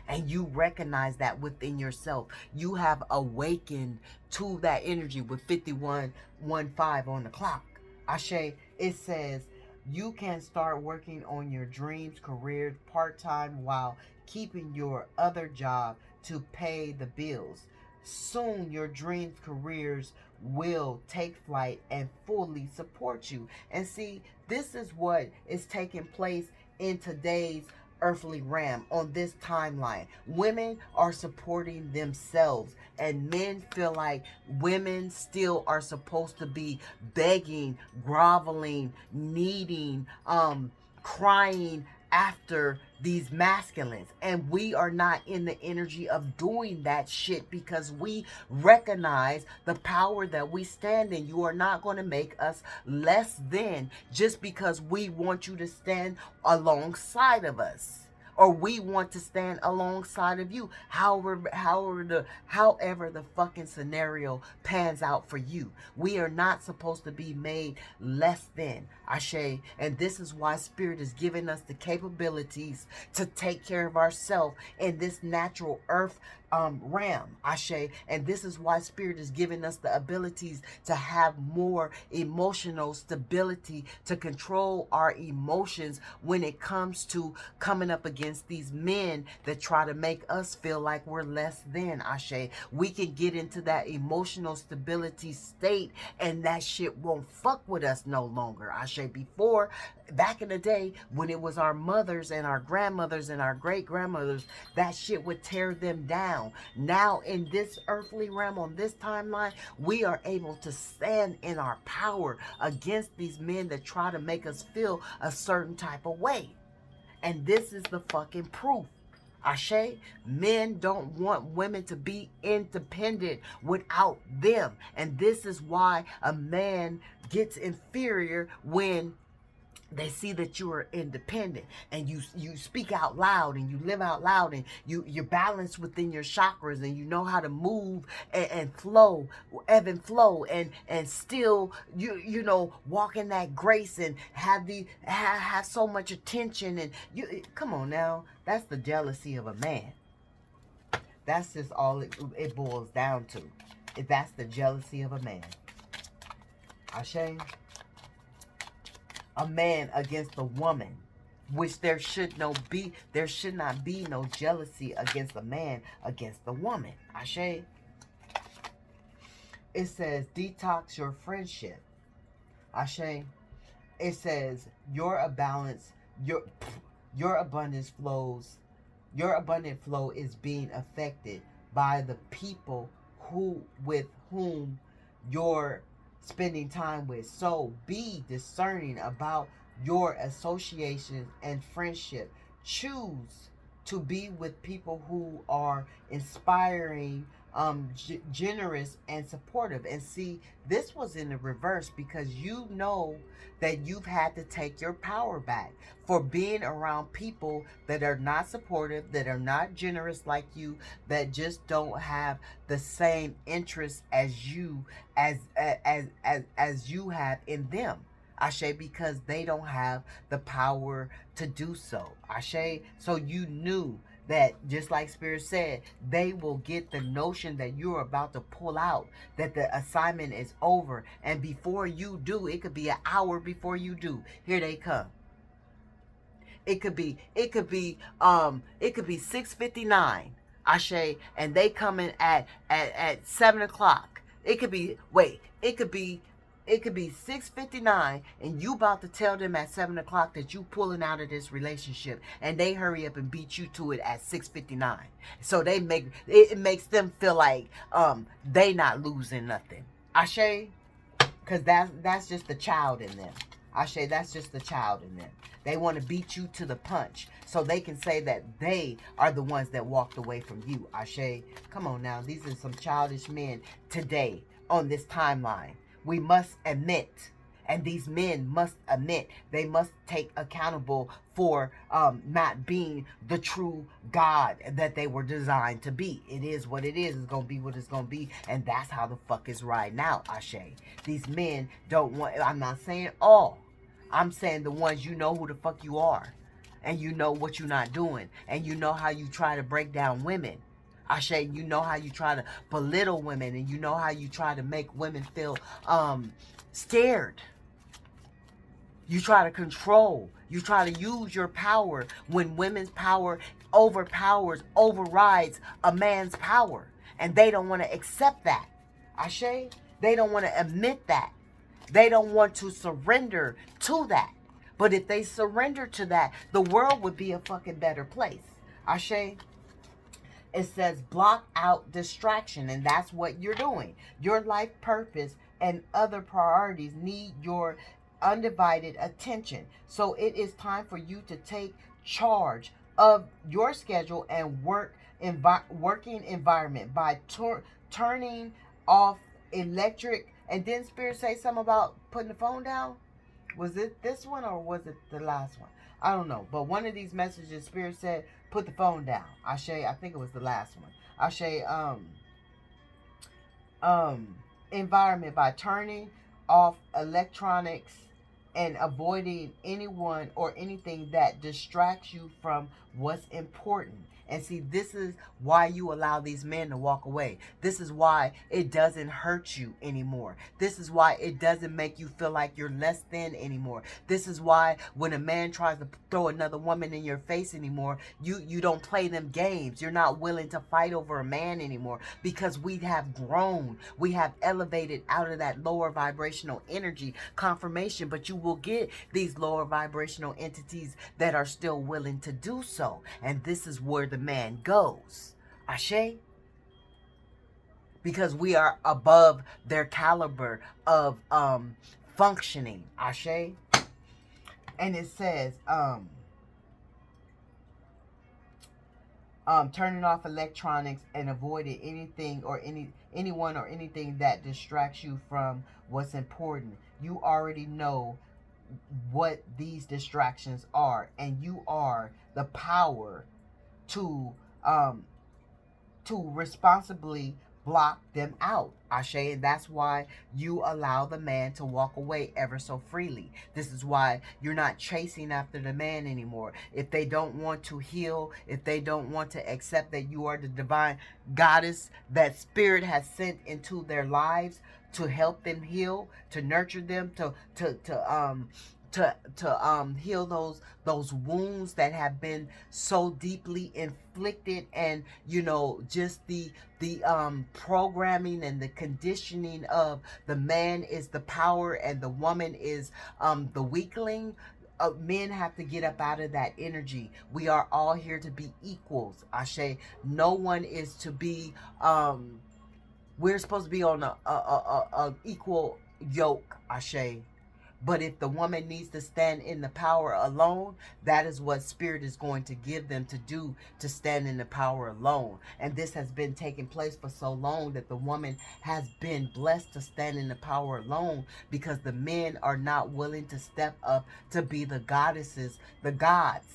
And you recognize that within yourself. You have awakened to that energy with 5115 on the clock. Ashe, it says you can start working on your dreams, career, part-time, while keeping your other job to pay the bills. Soon your dreams, careers will take flight and fully support you. And see, this is what is taking place in today's earthly realm on this timeline. Women are supporting themselves, and men feel like women still are supposed to be begging, groveling, needing, crying after these masculines. And we are not in the energy of doing that shit, because we recognize the power that we stand in. You are not going to make us less than just because we want you to stand alongside of us, or we want to stand alongside of you. However the fucking scenario pans out for you, we are not supposed to be made less than, Ashe. And this is why spirit is giving us the capabilities to take care of ourselves in this natural earth realm, Ashe. And this is why spirit is giving us the abilities to have more emotional stability, to control our emotions when it comes to coming up against these men that try to make us feel like we're less than, Ashe. We can get into that emotional stability state, and that shit won't fuck with us no longer, Ashe. Before, back in the day, when it was our mothers and our grandmothers and our great grandmothers, that shit would tear them down. Now in this earthly realm, on this timeline, we are able to stand in our power against these men that try to make us feel a certain type of way. And this is the fucking proof, Ashe. Men don't want women to be independent without them. And this is why a man gets inferior when They see that you are independent, and you speak out loud, and you live out loud, and you're balanced within your chakras, and you know how to move and flow, ebb and flow, and still you know walk in that grace and have so much attention. And you come on now, that's the jealousy of a man. That's just all it boils down to. If that's the jealousy of a man. Ashe, a man against a woman, which there should not be no jealousy against a man against a woman. Ashe. It says detox your friendship. Ashe. It says your balance, your abundance flows, your abundant flow is being affected by the people with whom you're spending time with. So be discerning about your associations and friendship. Choose to be with people who are inspiring, generous, and supportive. And see, this was in the reverse, because you know that you've had to take your power back for being around people that are not supportive, that are not generous like you, that just don't have the same interests as you, as you have in them. Ashe, because they don't have the power to do so. Ashe, so you knew that, just like Spirit said, they will get the notion that you're about to pull out, that the assignment is over, and before you do, it could be an hour before you do, here they come. It could be 6:59, Ashe, and they coming at 7 o'clock. It could be 6:59, and you about to tell them at 7 o'clock that you pulling out of this relationship, and they hurry up and beat you to it at 6:59. So it makes them feel like they not losing nothing. Ashe, because that's just the child in them. Ashe, that's just the child in them. They want to beat you to the punch so they can say that they are the ones that walked away from you. Ashe, come on now. These are some childish men today on this timeline. We must admit, and these men must admit, they must take accountable for not being the true God that they were designed to be. It is what it is. It's going to be what it's going to be. And that's how the fuck is right now, Ashe. These men don't want, I'm not saying all. I'm saying the ones, you know who the fuck you are. And you know what you're not doing. And you know how you try to break down women. Ashe, you know how you try to belittle women, and you know how you try to make women feel scared. You try to control. You try to use your power when women's power overrides a man's power. And they don't want to accept that. Ashe, they don't want to admit that. They don't want to surrender to that. But if they surrender to that, the world would be a fucking better place. Ashe. It says block out distraction, and that's what you're doing. Your life purpose and other priorities need your undivided attention. So it is time for you to take charge of your schedule and working environment by turning off electric. And then Spirit say something about putting the phone down. Was it this one or was it the last one? I don't know. But one of these messages, Spirit said, put the phone down. Ashe, I think it was the last one. Ashe, environment by turning off electronics and avoiding anyone or anything that distracts you from what's important. And see, this is why you allow these men to walk away. This is why it doesn't hurt you anymore. This is why it doesn't make you feel like you're less than anymore. This is why when a man tries to throw another woman in your face anymore, you don't play them games. You're not willing to fight over a man anymore, because we have grown. We have elevated out of that lower vibrational energy confirmation, but you will get these lower vibrational entities that are still willing to do so. And this is where the man goes. Ashe? Because we are above their caliber of functioning. Ashe? And it says turning off electronics and avoiding anything or anyone or anything that distracts you from what's important. You already know what these distractions are, and you are the power to um to responsibly block them out, Ashe. And that's why you allow the man to walk away ever so freely. This is why you're not chasing after the man anymore. If they don't want to heal, if they don't want to accept that you are the divine goddess that spirit has sent into their lives to help them heal, to nurture them, to heal those wounds that have been so deeply inflicted, and just the programming and the conditioning of the man is the power and the woman is the weakling. Men have to get up out of that energy. We are all here to be equals, Ashe. No one is to be we're supposed to be on a equal yoke, Ashe. But if the woman needs to stand in the power alone, that is what spirit is going to give them to do, to stand in the power alone. And this has been taking place for so long that the woman has been blessed to stand in the power alone, because the men are not willing to step up to be the goddesses, the gods.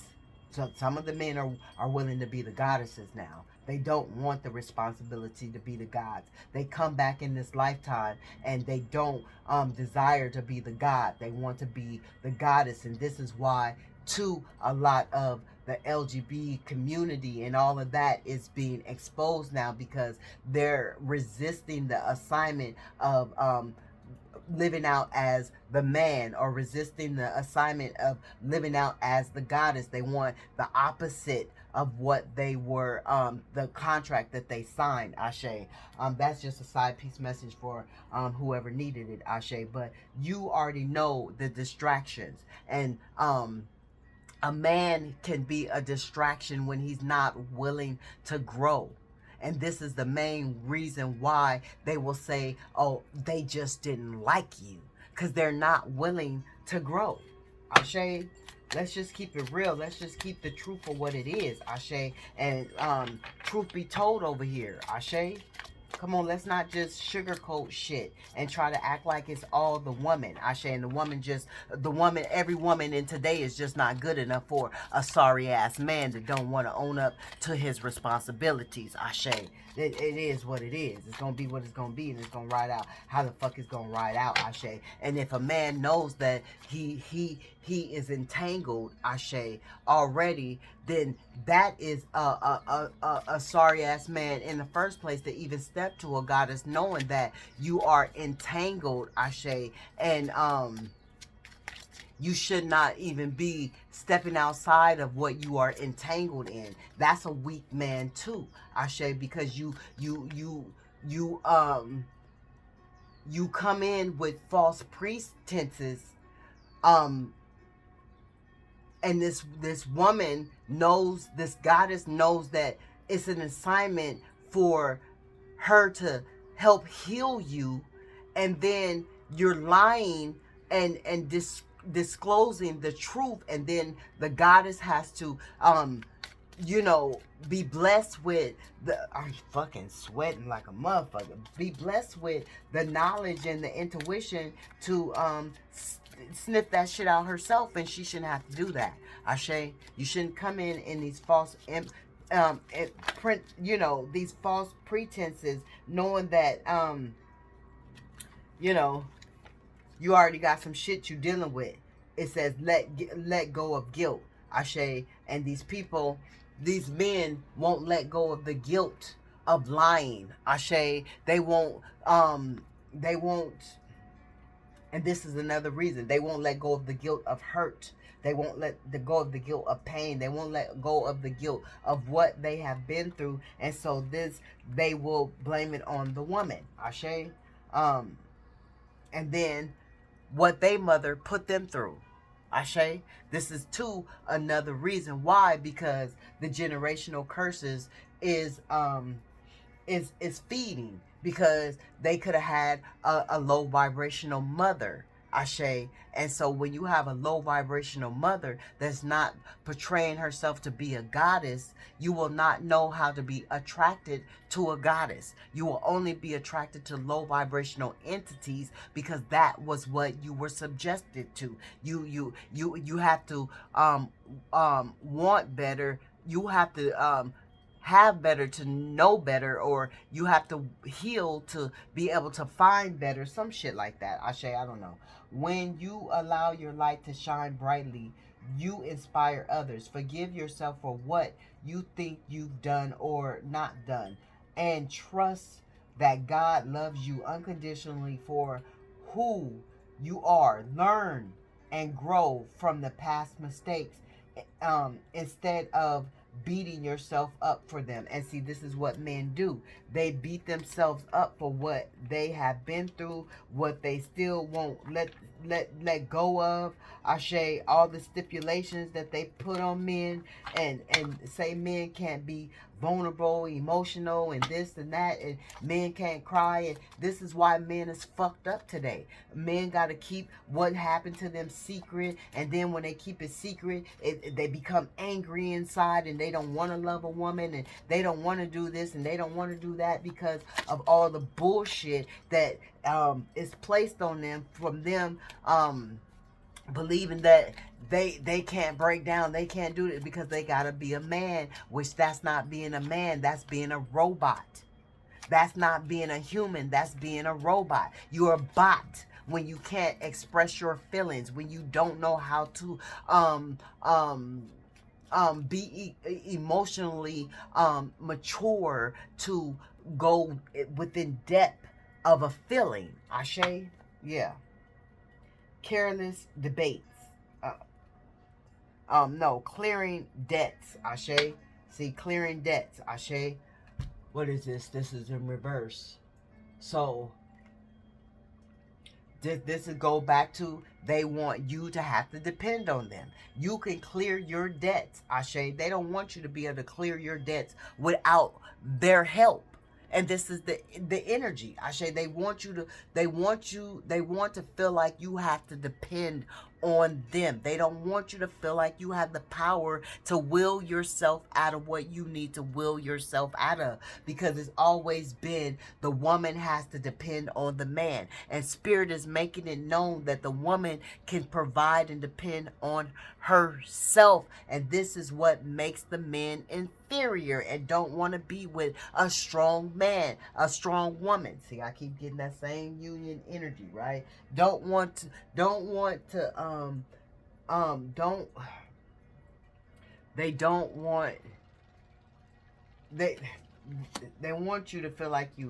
So some of the men are willing to be the goddesses now. They don't want the responsibility to be the gods. They come back in this lifetime and they don't desire to be the god. They want to be the goddess. And this is why, to a lot of the LGBT community and all of that is being exposed now, because they're resisting the assignment of living out as the man, or resisting the assignment of living out as the goddess. They want the opposite of what they were, the contract that they signed, Ashe. That's just a side piece message for whoever needed it, Ashe. But you already know the distractions, and a man can be a distraction when he's not willing to grow. And this is the main reason why they will say, oh, they just didn't like you, because they're not willing to grow. Ashe, let's just keep it real. Let's just keep the truth for what it is, Ashe. And truth be told over here, Ashe. Come on, let's not just sugarcoat shit and try to act like it's all the woman, Ashe. And every woman in today is just not good enough for a sorry ass man that don't want to own up to his responsibilities, Ashe. It is what it is. It's going to be what it's going to be, and it's going to ride out how the fuck it's going to ride out, Ashe. And if a man knows that he is entangled, Ashe, already, then that is a sorry ass man in the first place to even step to a goddess, knowing that you are entangled, Ashe. And you should not even be stepping outside of what you are entangled in. That's a weak man too, Ashe, because you come in with false pretenses, and this woman knows, this goddess knows that it's an assignment for her to help heal you, and then you're lying and disclosing the truth, and then the goddess has to be blessed with I'm fucking sweating like a motherfucker, be blessed with the knowledge and the intuition to sniff that shit out herself, and she shouldn't have to do that, Ashe. You shouldn't come in these false these false pretenses, knowing that you already got some shit you dealing with. It says let go of guilt, Ashe. And these people, these men won't let go of the guilt of lying, Ashe. They won't and this is another reason they won't let go of the guilt of hurt. They won't let go of the guilt of pain. They won't let go of the guilt of what they have been through. And so they will blame it on the woman, Ashe. And then what they mother put them through, Ashe. This is too another reason why, because the generational curses is feeding, because they could have had a low vibrational mother, Ashe. And so when you have a low vibrational mother that's not portraying herself to be a goddess, you will not know how to be attracted to a goddess. You will only be attracted to low vibrational entities because that was what you were subjected to. You have to want better. You have to have better to know better, or you have to heal to be able to find better, some shit like that. Ashe, I don't know. When you allow your light to shine brightly, you inspire others. Forgive yourself for what you think you've done or not done, and trust that God loves you unconditionally for who you are. Learn and grow from the past mistakes, instead of beating yourself up for them. And see, this is what men do. They beat themselves up for what they have been through, what they still won't let go of. Ashe, all the stipulations that they put on men, and say men can't be vulnerable, emotional, and this and that, and men can't cry, and this is why men is fucked up today. Men got to keep what happened to them secret, and then when they keep it secret, they become angry inside, and they don't want to love a woman, and they don't want to do this, and they don't want to do that because of all the bullshit that is placed on them from them believing that they can't break down, they can't do it because they gotta be a man, which that's not being a man, that's being a robot. That's not being a human, that's being a robot. You're a bot when you can't express your feelings, when you don't know how to be emotionally mature to go within depth of a feeling. Ashe? Yeah. Careless debates. No, clearing debts. Ashe. See, clearing debts. Ashe. What is this? This is in reverse. So, this is go back to, they want you to have to depend on them. You can clear your debts, Ashe. They don't want you to be able to clear your debts without their help. And this is the energy, Ashe. They want to feel like you have to depend on them. They don't want you to feel like you have the power to will yourself out of what you need to will yourself out of, because it's always been the woman has to depend on the man, and Spirit is making it known that the woman can provide and depend on herself, and this is what makes the men inferior and don't want to be with a strong man, a strong woman. See, I keep getting that same union energy, right? Don't want to they don't want, they want you to feel like you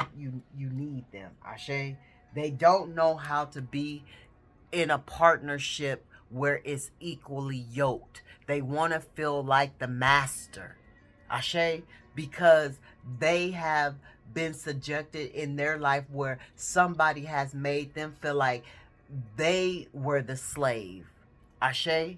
need them, Ashe. They don't know how to be in a partnership where it's equally yoked. They want to feel like the master, Ashe, because they have been subjected in their life where somebody has made them feel like they were the slave, Ashe.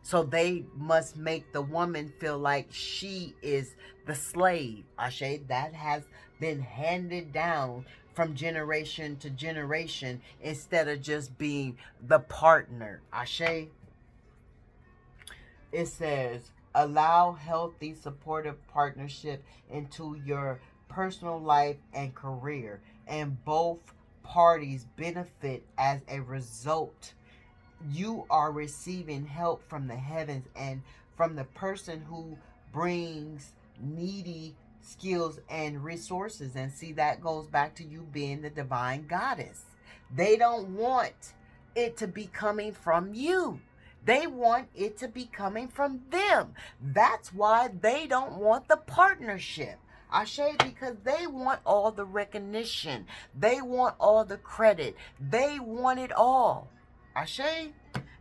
So they must make the woman feel like she is the slave, Ashe. That has been handed down from generation to generation instead of just being the partner, Ashe. It says, allow healthy, supportive partnership into your personal life and career, and both parties benefit as a result. You are receiving help from the heavens and from the person who brings needy skills and resources. And see, that goes back to you being the divine goddess. They don't want it to be coming from you. They want it to be coming from them. That's why they don't want the partnership, Ashe, because they want all the recognition. They want all the credit. They want it all, Ashe.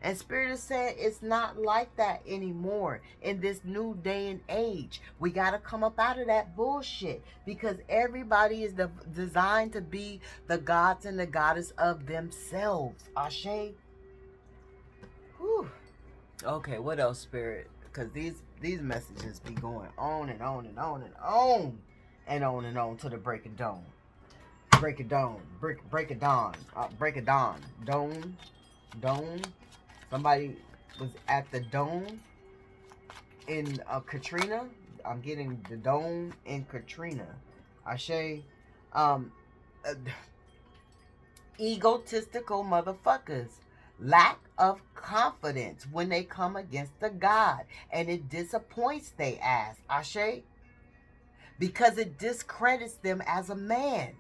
And Spirit is saying it's not like that anymore in this new day and age. We got to come up out of that bullshit, because everybody is designed to be the gods and the goddess of themselves. Ashe. Whew. Okay, what else, Spirit? Because these messages be going on and on and on and on and on and on to the break of dawn. Break of dawn. Break of dawn. Break of dawn. Dawn. Dome. Somebody was at the dome in Katrina. I'm getting the dome in Katrina. Ashe. Um, uh, Egotistical motherfuckers. Lack of confidence when they come against the God. And it disappoints they ass. Ashe. Because it discredits them as a man.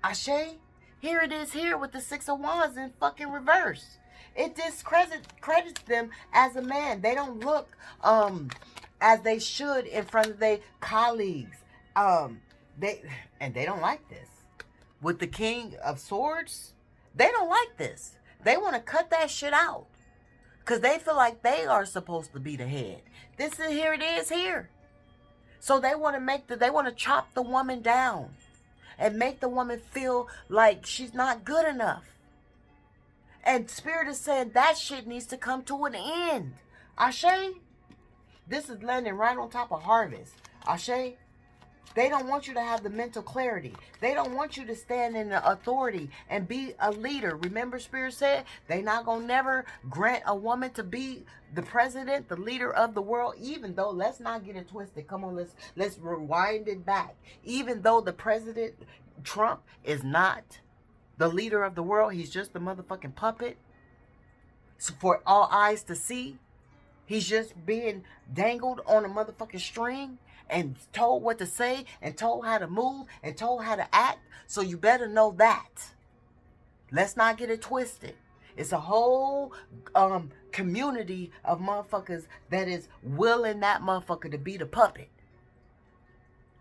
Ashe. Here it is here with the Six of Wands in fucking reverse. It discredits them as a man. They don't look as they should in front of their colleagues. They don't like this. With the King of Swords, they don't like this. They want to cut that shit out. Because they feel like they are supposed to be the head. This is here it is here. So they want to chop the woman down and make the woman feel like she's not good enough. And Spirit is saying that shit needs to come to an end. Ashe, this is landing right on top of harvest. Ashe, they don't want you to have the mental clarity. They don't want you to stand in the authority and be a leader. Remember, Spirit said they not gonna never grant a woman to be the president, the leader of the world. Even though, let's not get it twisted. Come on, let's rewind it back. Even though the president Trump is not the leader of the world, he's just the motherfucking puppet. So for all eyes to see, he's just being dangled on a motherfucking string and told what to say and told how to move and told how to act. So you better know that. Let's not get it twisted. It's a whole community of motherfuckers that is willing that motherfucker to be the puppet.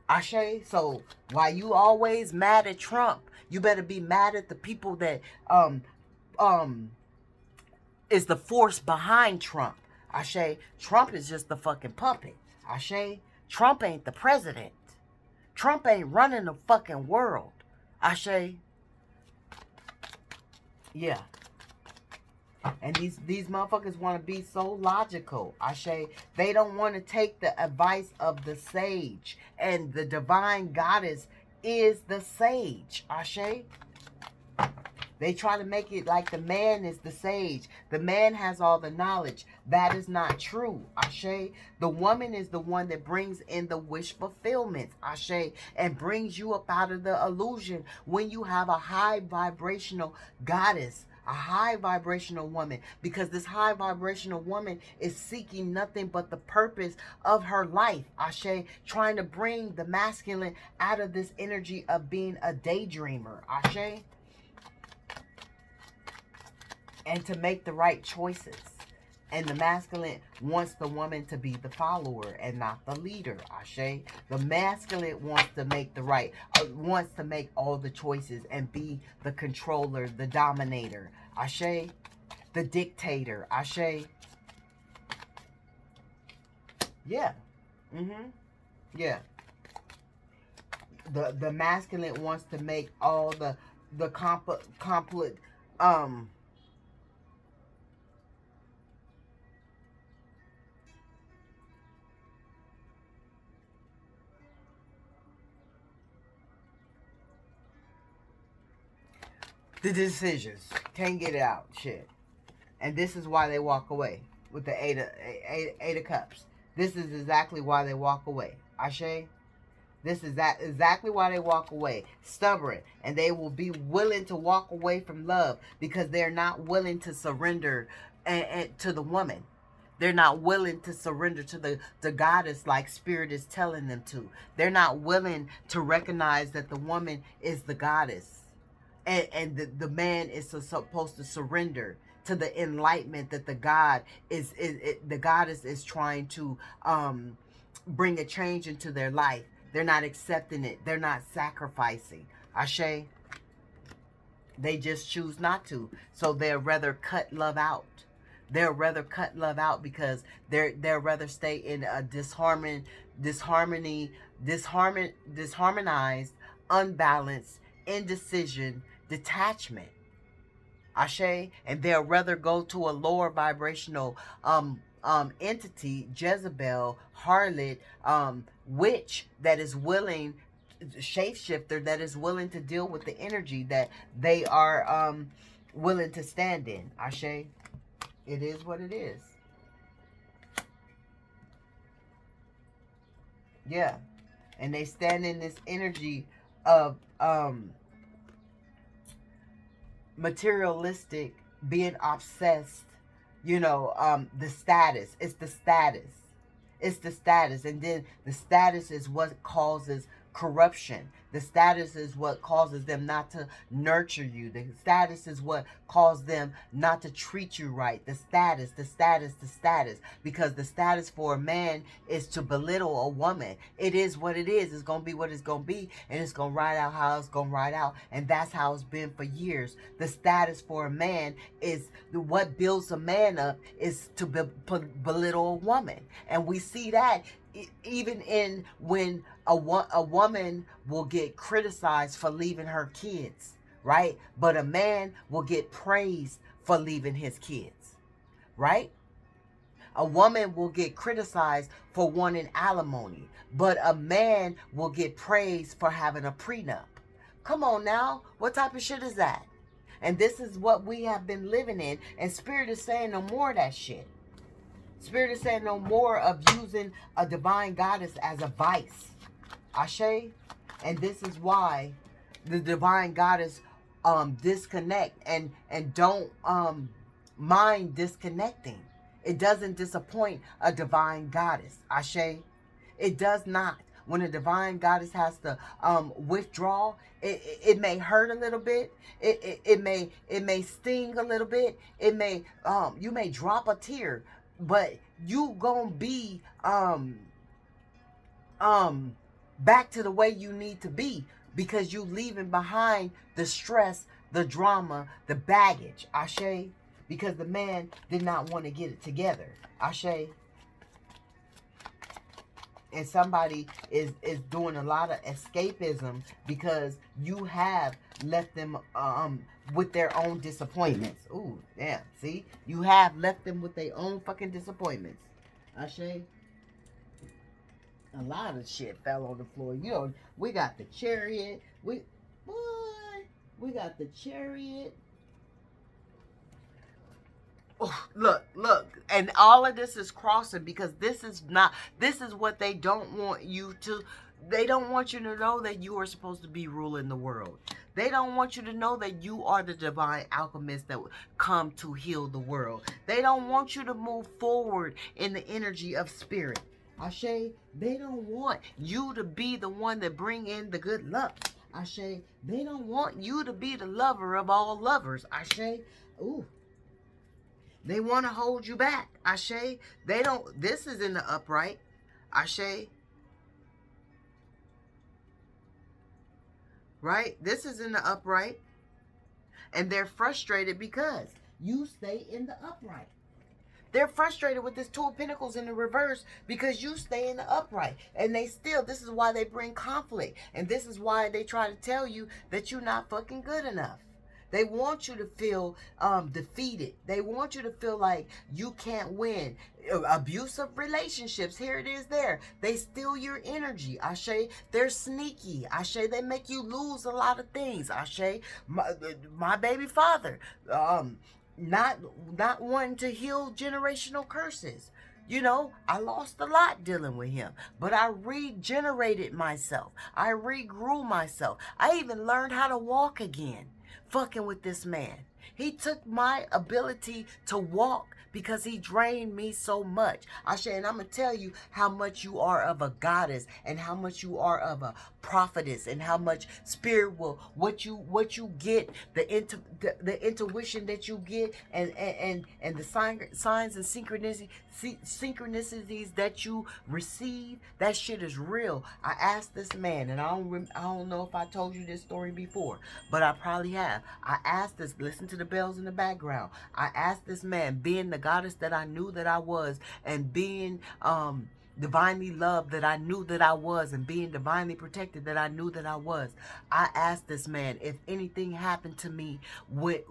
Ashe, so while you always mad at Trump, you better be mad at the people that is the force behind Trump. Ashe, Trump is just the fucking puppet. Ashe, Trump ain't the president. Trump ain't running the fucking world. Ashe. Yeah. And these motherfuckers want to be so logical. Ashe. They don't want to take the advice of the sage. And the divine goddess is the sage. Ashe. They try to make it like the man is the sage. The man has all the knowledge. That is not true. Ashe. The woman is the one that brings in the wish fulfillment. Ashe. And brings you up out of the illusion when you have a high vibrational goddess. A high vibrational woman. Because this high vibrational woman is seeking nothing but the purpose of her life. Ashe. Trying to bring the masculine out of this energy of being a daydreamer. Ashe. And to make the right choices. And the masculine wants the woman to be the follower and not the leader. Ashe. The masculine wants to make the right, wants to make all the choices and be the controller, the dominator. Ashe. The dictator. Ashe. Yeah. Yeah. The masculine wants to make all the complete the decisions. Can't get it out. Shit. And this is why they walk away with the eight of cups. This is exactly why they walk away. Ashe. This is exactly why they walk away. Stubborn. And they will be willing to walk away from love because they're not willing to surrender and to the woman. They're not willing to surrender to the goddess like Spirit is telling them to. They're not willing to recognize that the woman is the goddess. And the man is supposed to surrender to the enlightenment that the God the goddess is trying to bring a change into their life. They're not accepting it. They're not sacrificing. Ashe. They just choose not to. So they'll rather cut love out. They'll rather cut love out because they'll rather stay in a disharmonized, unbalanced, indecision, detachment. Ashe. And they'll rather go to a lower vibrational entity, Jezebel, harlot, witch that is willing, shapeshifter that is willing to deal with the energy that they are willing to stand in. Ashe, it is what it is. Yeah. And they stand in this energy of materialistic, being obsessed, the status. It's the status. It's the status. And then the status is what causes corruption. The status is what causes them not to nurture you. The status is what causes them not to treat you right. The status, the status, the status. Because the status for a man is to belittle a woman. It is what it is. It's going to be what it's going to be. And it's going to ride out how it's going to ride out. And that's how it's been for years. The status for a man is what builds a man up is to belittle a woman. And we see that even in when a woman will get criticized for leaving her kids, right? But a man will get praised for leaving his kids, right? A woman will get criticized for wanting alimony, but a man will get praised for having a prenup. Come on now, what type of shit is that? And this is what we have been living in, and Spirit is saying no more of that shit. Spirit is saying no more of using a divine goddess as a vice. Ashe. And this is why the divine goddess disconnect and don't mind disconnecting. It doesn't disappoint a divine goddess. Ashe. It does not. When a divine goddess has to withdraw, it may hurt a little bit. It may sting a little bit. It may you may drop a tear. But you gonna be back to the way you need to be, because you leaving behind the stress, the drama, the baggage. Ashe. Because the man did not want to get it together. Ashe. And somebody is doing a lot of escapism because you have left them with their own disappointments. Ooh, damn. See? You have left them with their own fucking disappointments. Ashe? A lot of shit fell on the floor. We got the chariot. We got the chariot. Oh, look, and all of this is crossing because this is what they don't want you to. They don't want you to know that you are supposed to be ruling the world. They don't want you to know that you are the divine alchemist that come to heal the world. They don't want you to move forward in the energy of spirit. Ashe, they don't want you to be the one that bring in the good luck. Ashe, they don't want you to be the lover of all lovers. Ashe, ooh. They want to hold you back. Ashe. They don't. This is in the upright. Ashe. Right? This is in the upright. And they're frustrated because you stay in the upright. They're frustrated with this Two of Pentacles in the reverse because you stay in the upright. And this is why they bring conflict. And this is why they try to tell you that you're not fucking good enough. They want you to feel defeated. They want you to feel like you can't win. Abusive relationships, here it is there. They steal your energy. Ashe, they're sneaky. Ashe, they make you lose a lot of things. Ashe, my baby father, not wanting to heal generational curses. I lost a lot dealing with him, but I regenerated myself. I regrew myself. I even learned how to walk again. Fucking with this man. He took my ability to walk because he drained me so much. Ashe, and I'm going to tell you how much you are of a goddess and how much you are of a prophetess and how much spirit will, what you get, the intuition that you get and the signs and synchronicities that you receive. That shit is real. I asked this man, and I don't know if I told you this story before, but I probably have. I asked this, listen to the bells in the background. I asked this man, being the goddess that I knew that I was, and being divinely loved that I knew that I was, and being divinely protected that I knew that I was. I asked this man, if anything happened to me with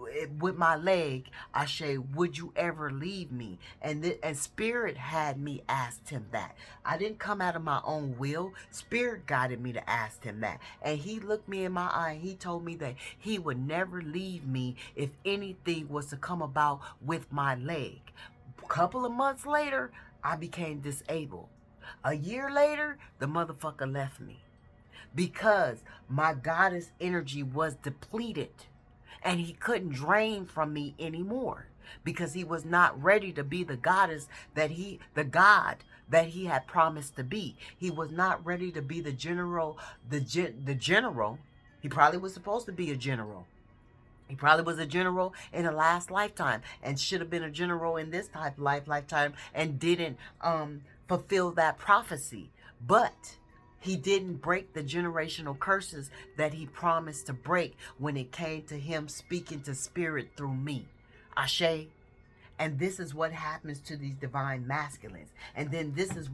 my leg, Ashe, would you ever leave me? And Spirit had me ask him that. I didn't come out of my own will. Spirit guided me to ask him that. And he looked me in my eye and he told me that he would never leave me if anything was to come about with my leg. A couple of months later, I became disabled. A year later, the motherfucker left me because my goddess energy was depleted and he couldn't drain from me anymore because he was not ready to be the goddess the God that he had promised to be. He was not ready to be the general. He probably was supposed to be a general. He probably was a general in a last lifetime and should have been a general in this type of lifetime and didn't fulfill that prophecy. But he didn't break the generational curses that he promised to break when it came to him speaking to Spirit through me. Ashe. And this is what happens to these divine masculines. And then this is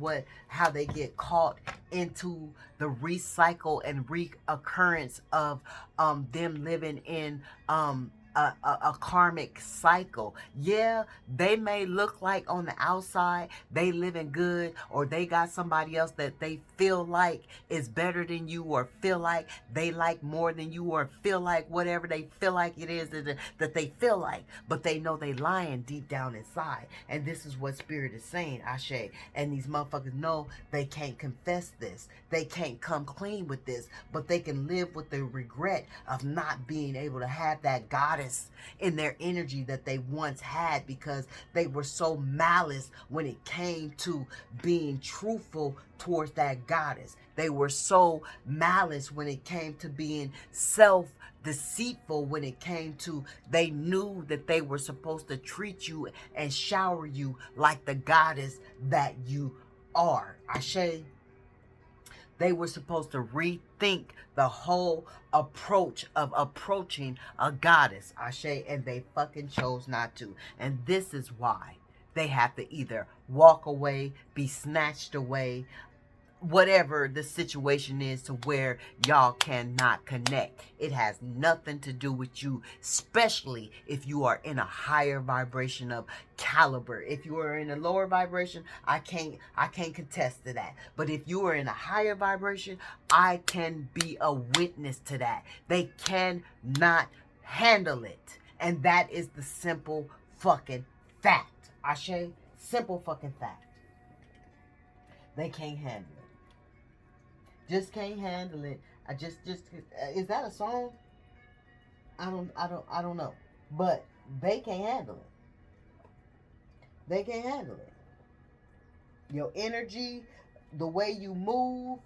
how they get caught into the recycle and reoccurrence of them living in a karmic cycle. Yeah, they may look like on the outside they living good, or they got somebody else that they feel like is better than you, or feel like they like more than you, or feel like whatever they feel like it is that they feel like, but they know they lying deep down inside. And this is what Spirit is saying, Ashe. And these motherfuckers know they can't confess this, they can't come clean with this, but they can live with the regret of not being able to have that goddess in their energy that they once had, because they were so malice when it came to being truthful towards that goddess. They were so malice when it came to being self-deceitful, when it came to they knew that they were supposed to treat you and shower you like the goddess that you are. Ashe. They were supposed to rethink the whole approach of approaching a goddess, Ashe, and they fucking chose not to. And this is why they have to either walk away, be snatched away, whatever the situation is, to where y'all cannot connect. It has nothing to do with you, especially if you are in a higher vibration of caliber. If you are in a lower vibration, I can't contest to that. But if you are in a higher vibration, I can be a witness to that. They cannot handle it. And that is the simple fucking fact. Ashe, simple fucking fact. They can't handle it. Just can't handle it. I just is that a song? I don't know. But they can't handle it. They can't handle it. Your energy, the way you move,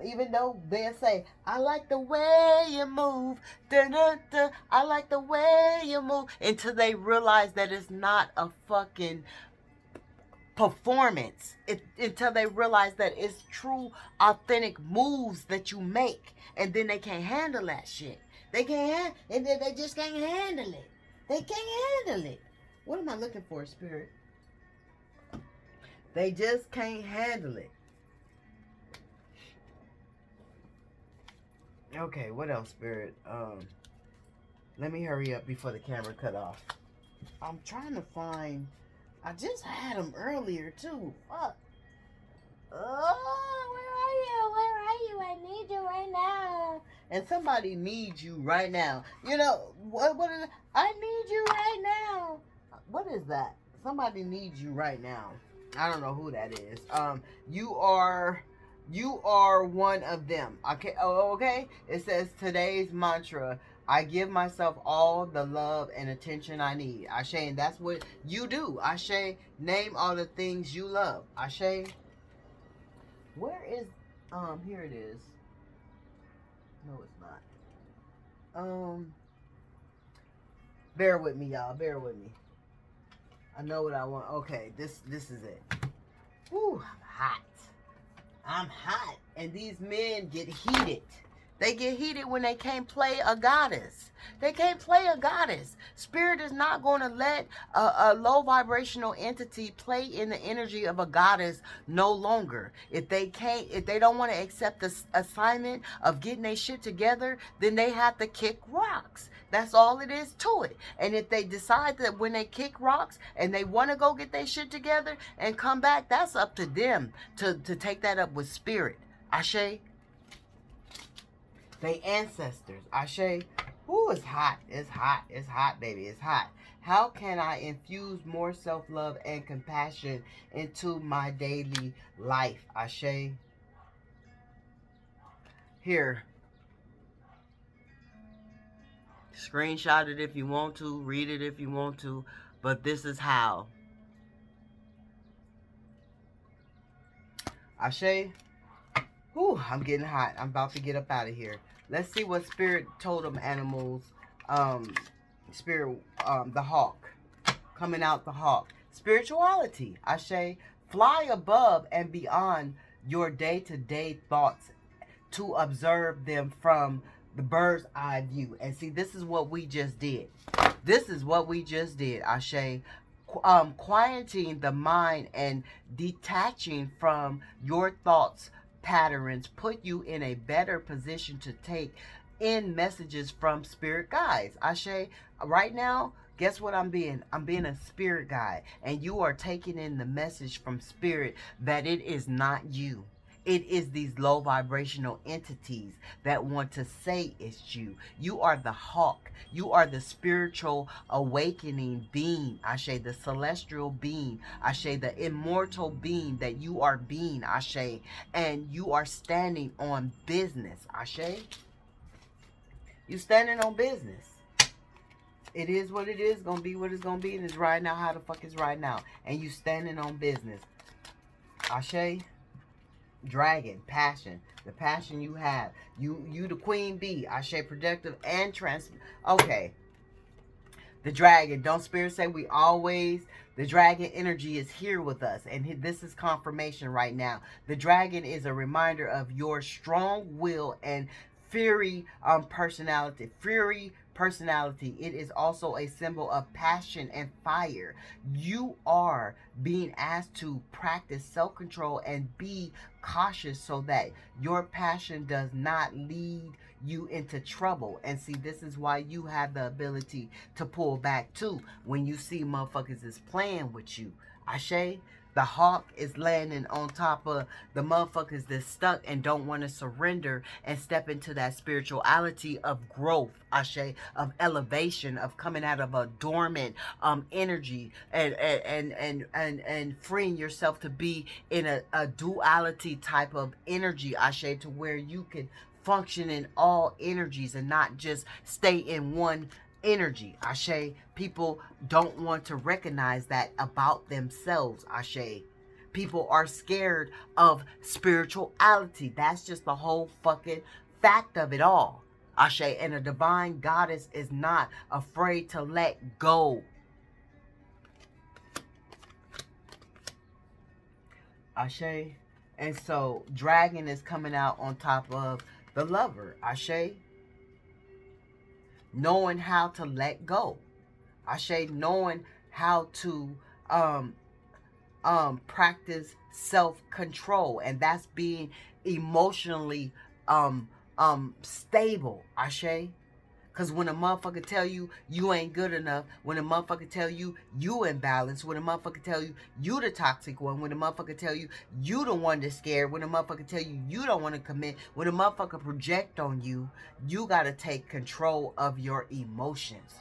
even though they'll say, I like the way you move, da-da-da, I like the way you move, until they realize that it's not a fucking performance, until they realize that it's true, authentic moves that you make, and then they can't handle that shit. They can't, and they just can't handle it. They can't handle it. What am I looking for, Spirit? They just can't handle it. Okay, what else, Spirit? Let me hurry up before the camera cut off. I'm trying to find. I just had them earlier too. Fuck. Oh, where are you? Where are you? I need you right now. And somebody needs you right now. You know what is it? I need you right now. What is that? Somebody needs you right now. I don't know who that is. You are one of them. Okay. Oh, okay. It says today's mantra: I give myself all the love and attention I need. Ashe, and that's what you do. Ashe, name all the things you love. Ashe. Where is, here it is. No, it's not. Bear with me, y'all. Bear with me. I know what I want. Okay, this is it. Woo, I'm hot. I'm hot. And these men get heated. They get heated when they can't play a goddess. They can't play a goddess. Spirit is not going to let a low vibrational entity play in the energy of a goddess no longer. If they don't want to accept the assignment of getting their shit together, then they have to kick rocks. That's all it is to it. And if they decide that when they kick rocks and they want to go get their shit together and come back, that's up to them to take that up with spirit. Ashe. They ancestors. Ashe. Ooh, it's hot. It's hot. It's hot, baby. It's hot. How can I infuse more self-love and compassion into my daily life? Ashe. Here. Screenshot it if you want to. Read it if you want to. But this is how. Ashe. Whew, I'm getting hot. I'm about to get up out of here. Let's see what Spirit totem animals, Spirit, the hawk, coming out the hawk. Spirituality, Ashe, fly above and beyond your day-to-day thoughts to observe them from the bird's eye view. And see, this is what we just did. This is what we just did, Ashe. Quieting the mind and detaching from your thoughts patterns put you in a better position to take in messages from spirit guides. Ashe, right now, guess what I'm being? I'm being a spirit guide, and you are taking in the message from spirit that it is not you. It is these low vibrational entities that want to say it's you. You are the hawk. You are the spiritual awakening being, Ashe, the celestial being, Ashe, the immortal being that you are being, Ashe, and you are standing on business, Ashe. You standing on business. It is what it is, gonna be what it's gonna be, and it's right now how the fuck is right now. And you standing on business. Ashe. Dragon, passion, the passion you have. You the queen bee. Ashe, productive and okay. The dragon, don't spirit say we always, the dragon energy is here with us. And this is confirmation right now. The dragon is a reminder of your strong will and fiery personality. It is also a symbol of passion and fire. You are being asked to practice self-control and be cautious so that your passion does not lead you into trouble. And see, this is why you have the ability to pull back too when you see motherfuckers is playing with you. Ashe. The hawk is landing on top of the motherfuckers that's stuck and don't want to surrender and step into that spirituality of growth, Ashe, of elevation, of coming out of a dormant energy and freeing yourself to be in a duality type of energy, Ashe, to where you can function in all energies and not just stay in one energy. Ashe. People don't want to recognize that about themselves. Ashe. People are scared of spirituality. That's just the whole fucking fact of it all. Ashe. And a divine goddess is not afraid to let go. Ashe. And so dragon is coming out on top of the lover. Ashe. Knowing how to let go. Ashe, knowing how to practice self-control, and that's being emotionally stable. Ashe. Because when a motherfucker tell you you ain't good enough, when a motherfucker tell you you imbalanced, when a motherfucker tell you you the toxic one, when a motherfucker tell you you the one that's scared, when a motherfucker tell you you don't want to commit, when a motherfucker project on you, you got to take control of your emotions.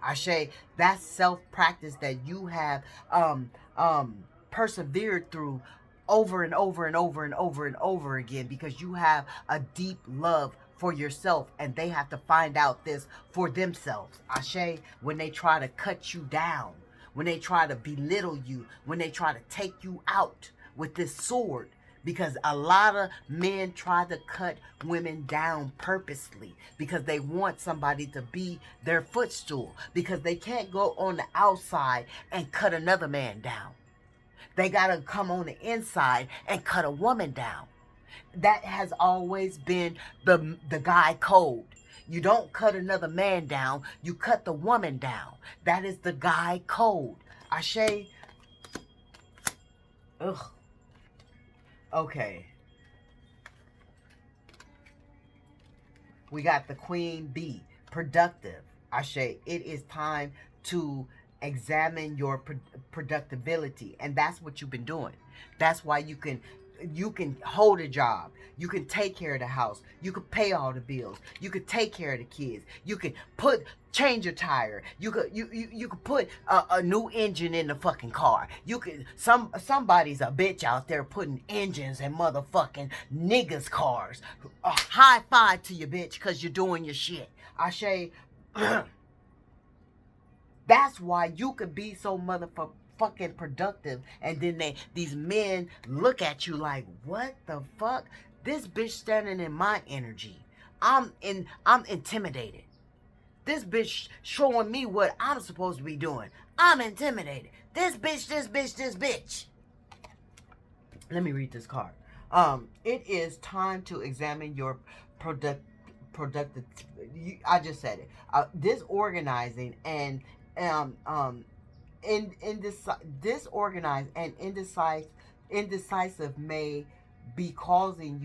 Ashe, that's self-practice that you have persevered through over and over and over and over and over again, because you have a deep love for yourself, and they have to find out this for themselves. Ashe, when they try to cut you down, when they try to belittle you, when they try to take you out with this sword, because a lot of men try to cut women down purposely because they want somebody to be their footstool, because they can't go on the outside and cut another man down. They got to come on the inside and cut a woman down. That has always been the guy code. You don't cut another man down, you cut the woman down. That is the guy code. Ashe. Ugh. Okay. We got the queen bee. Productive. Ashe. It is time to examine your productivity. And that's what you've been doing. That's why you can hold a job. You can take care of the house. You can pay all the bills. You can take care of the kids. You can change your tire. You could put a new engine in the fucking car. You could somebody's a bitch out there putting engines in motherfucking niggas' cars. High five to you, bitch, because you're doing your shit. Ashe. That's why you could be so motherfucking productive, and then these men look at you like, what the fuck? This bitch standing in my energy. I'm intimidated. This bitch showing me what I'm supposed to be doing. I'm intimidated. This bitch, this bitch, this bitch. Let me read this card. It is time to examine your productive. I just said it. Disorganizing and disorganized and indecisive may be causing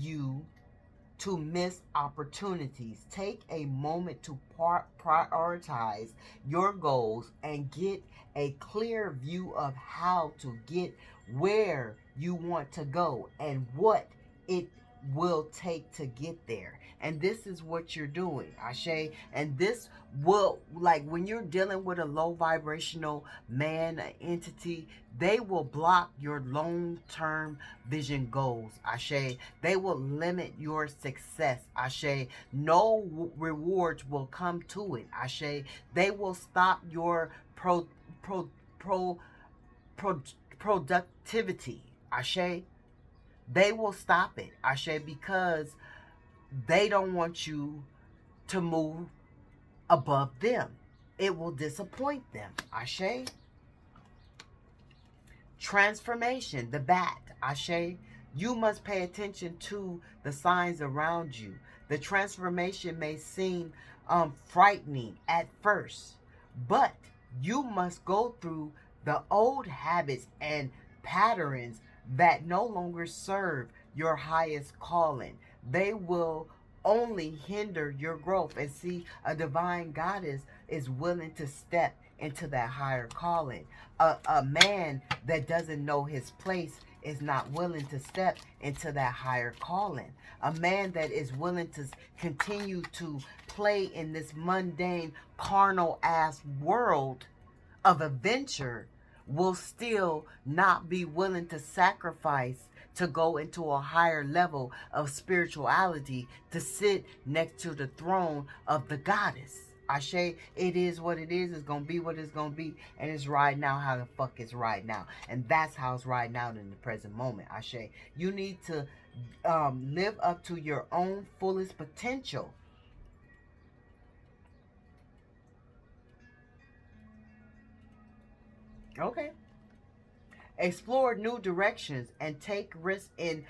you to miss opportunities. Take a moment to prioritize your goals and get a clear view of how to get where you want to go and what it will take to get there. And this is what you're doing, Ashe. And this will, like, when you're dealing with a low vibrational man, an entity, they will block your long-term vision goals, Ashe. They will limit your success, Ashe. No rewards will come to it, Ashe. They will stop your productivity, Ashe. They will stop it, Ashe, because they don't want you to move above them. It will disappoint them, Ashe. Transformation, the bat, Ashe. You must pay attention to the signs around you. The transformation may seem frightening at first, but you must go through the old habits and patterns that no longer serve your highest calling. They will only hinder your growth. And see, a divine goddess is willing to step into that higher calling. A man that doesn't know his place is not willing to step into that higher calling. A man that is willing to continue to play in this mundane, carnal ass world of adventure will still not be willing to sacrifice to go into a higher level of spirituality, to sit next to the throne of the goddess. Ashe, it is what it is. It's going to be what it's going to be. And it's right now how the fuck it's right now. And that's how it's right now in the present moment. Ashe, you need to live up to your own fullest potential. Okay. Explore new directions and take risks in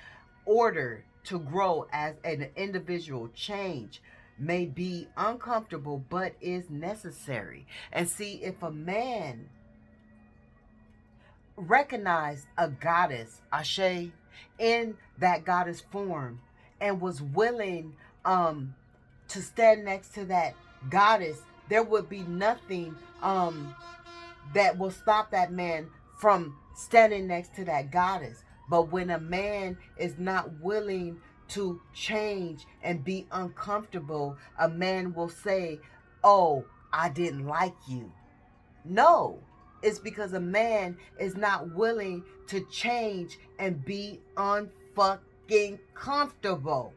order to grow as an individual. Change may be uncomfortable but is necessary. And see, if a man recognized a goddess, Ashe, in that goddess form and was willing to stand next to that goddess, there would be nothing that will stop that man from standing next to that goddess. But when a man is not willing to change and be uncomfortable, a man will say, oh, I didn't like you. No, it's because a man is not willing to change and be unfucking comfortable,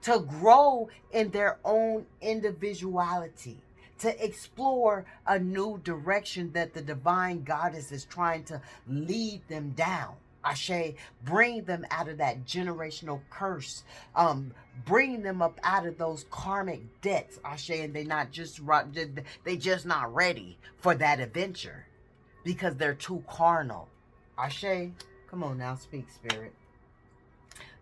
to grow in their own individuality, to explore a new direction that the divine goddess is trying to lead them down. Ashe, bring them out of that generational curse. Bring them up out of those karmic debts. Ashe, and they just not ready for that adventure because they're too carnal. Ashe, Come on now, speak, Spirit.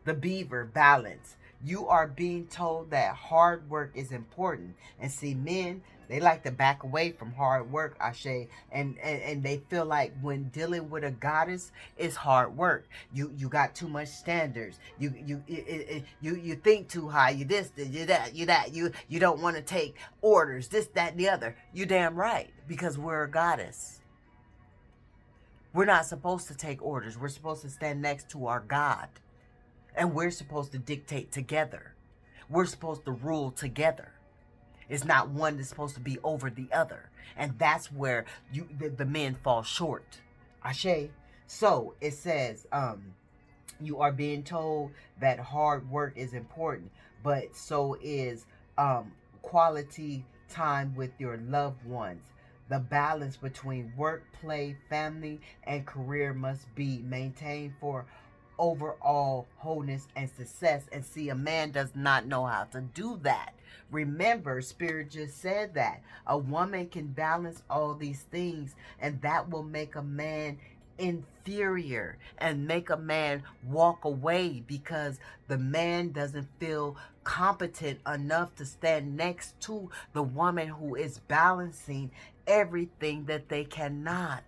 The beaver, balance. You are being told that hard work is important. And see, men, they like to back away from hard work, Ashe. And they feel like when dealing with a goddess, it's hard work. You got too much standards. You think too high. You this, you that, you that. You don't want to take orders. This, that, and the other. You damn right, because we're a goddess. We're not supposed to take orders. We're supposed to stand next to our God. And we're supposed to dictate together. We're supposed to rule together. It's not one that's supposed to be over the other. And that's where the men fall short. Ashe. So it says, you are being told that hard work is important, but so is quality time with your loved ones. The balance between work, play, family, and career must be maintained for overall wholeness and success. And see, a man does not know how to do that. Remember, Spirit just said that a woman can balance all these things, and that will make a man inferior and make a man walk away, because the man doesn't feel competent enough to stand next to the woman who is balancing everything that they cannot.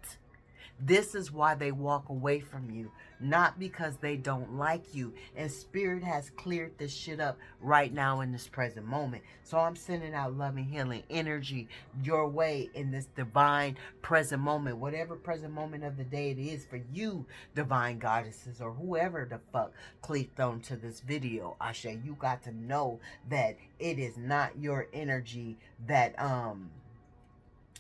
This is why they walk away from you, not because they don't like you. And Spirit has cleared this shit up right now in this present moment. So I'm sending out loving, healing energy your way in this divine present moment. Whatever present moment of the day it is for you, divine goddesses, or whoever the fuck clicked onto this video, Ashe, you got to know that it is not your energy that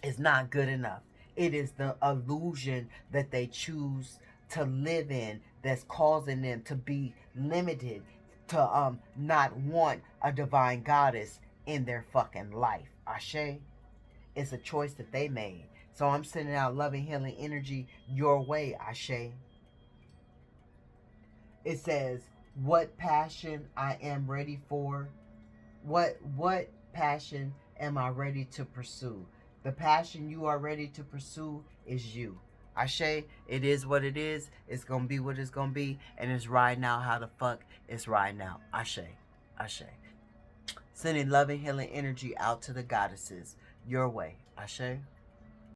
is not good enough. It is the illusion that they choose to live in that's causing them to be limited, to not want a divine goddess in their fucking life. Ashe. It's a choice that they made. So I'm sending out loving, healing energy your way, Ashe. It says, what passion I am ready for. What passion am I ready to pursue? The passion you are ready to pursue is you. Ashe, it is what it is. It's going to be what it's going to be. And it's right now how the fuck it's right now. Ashe. Ashe. Sending loving, healing energy out to the goddesses your way. Ashe.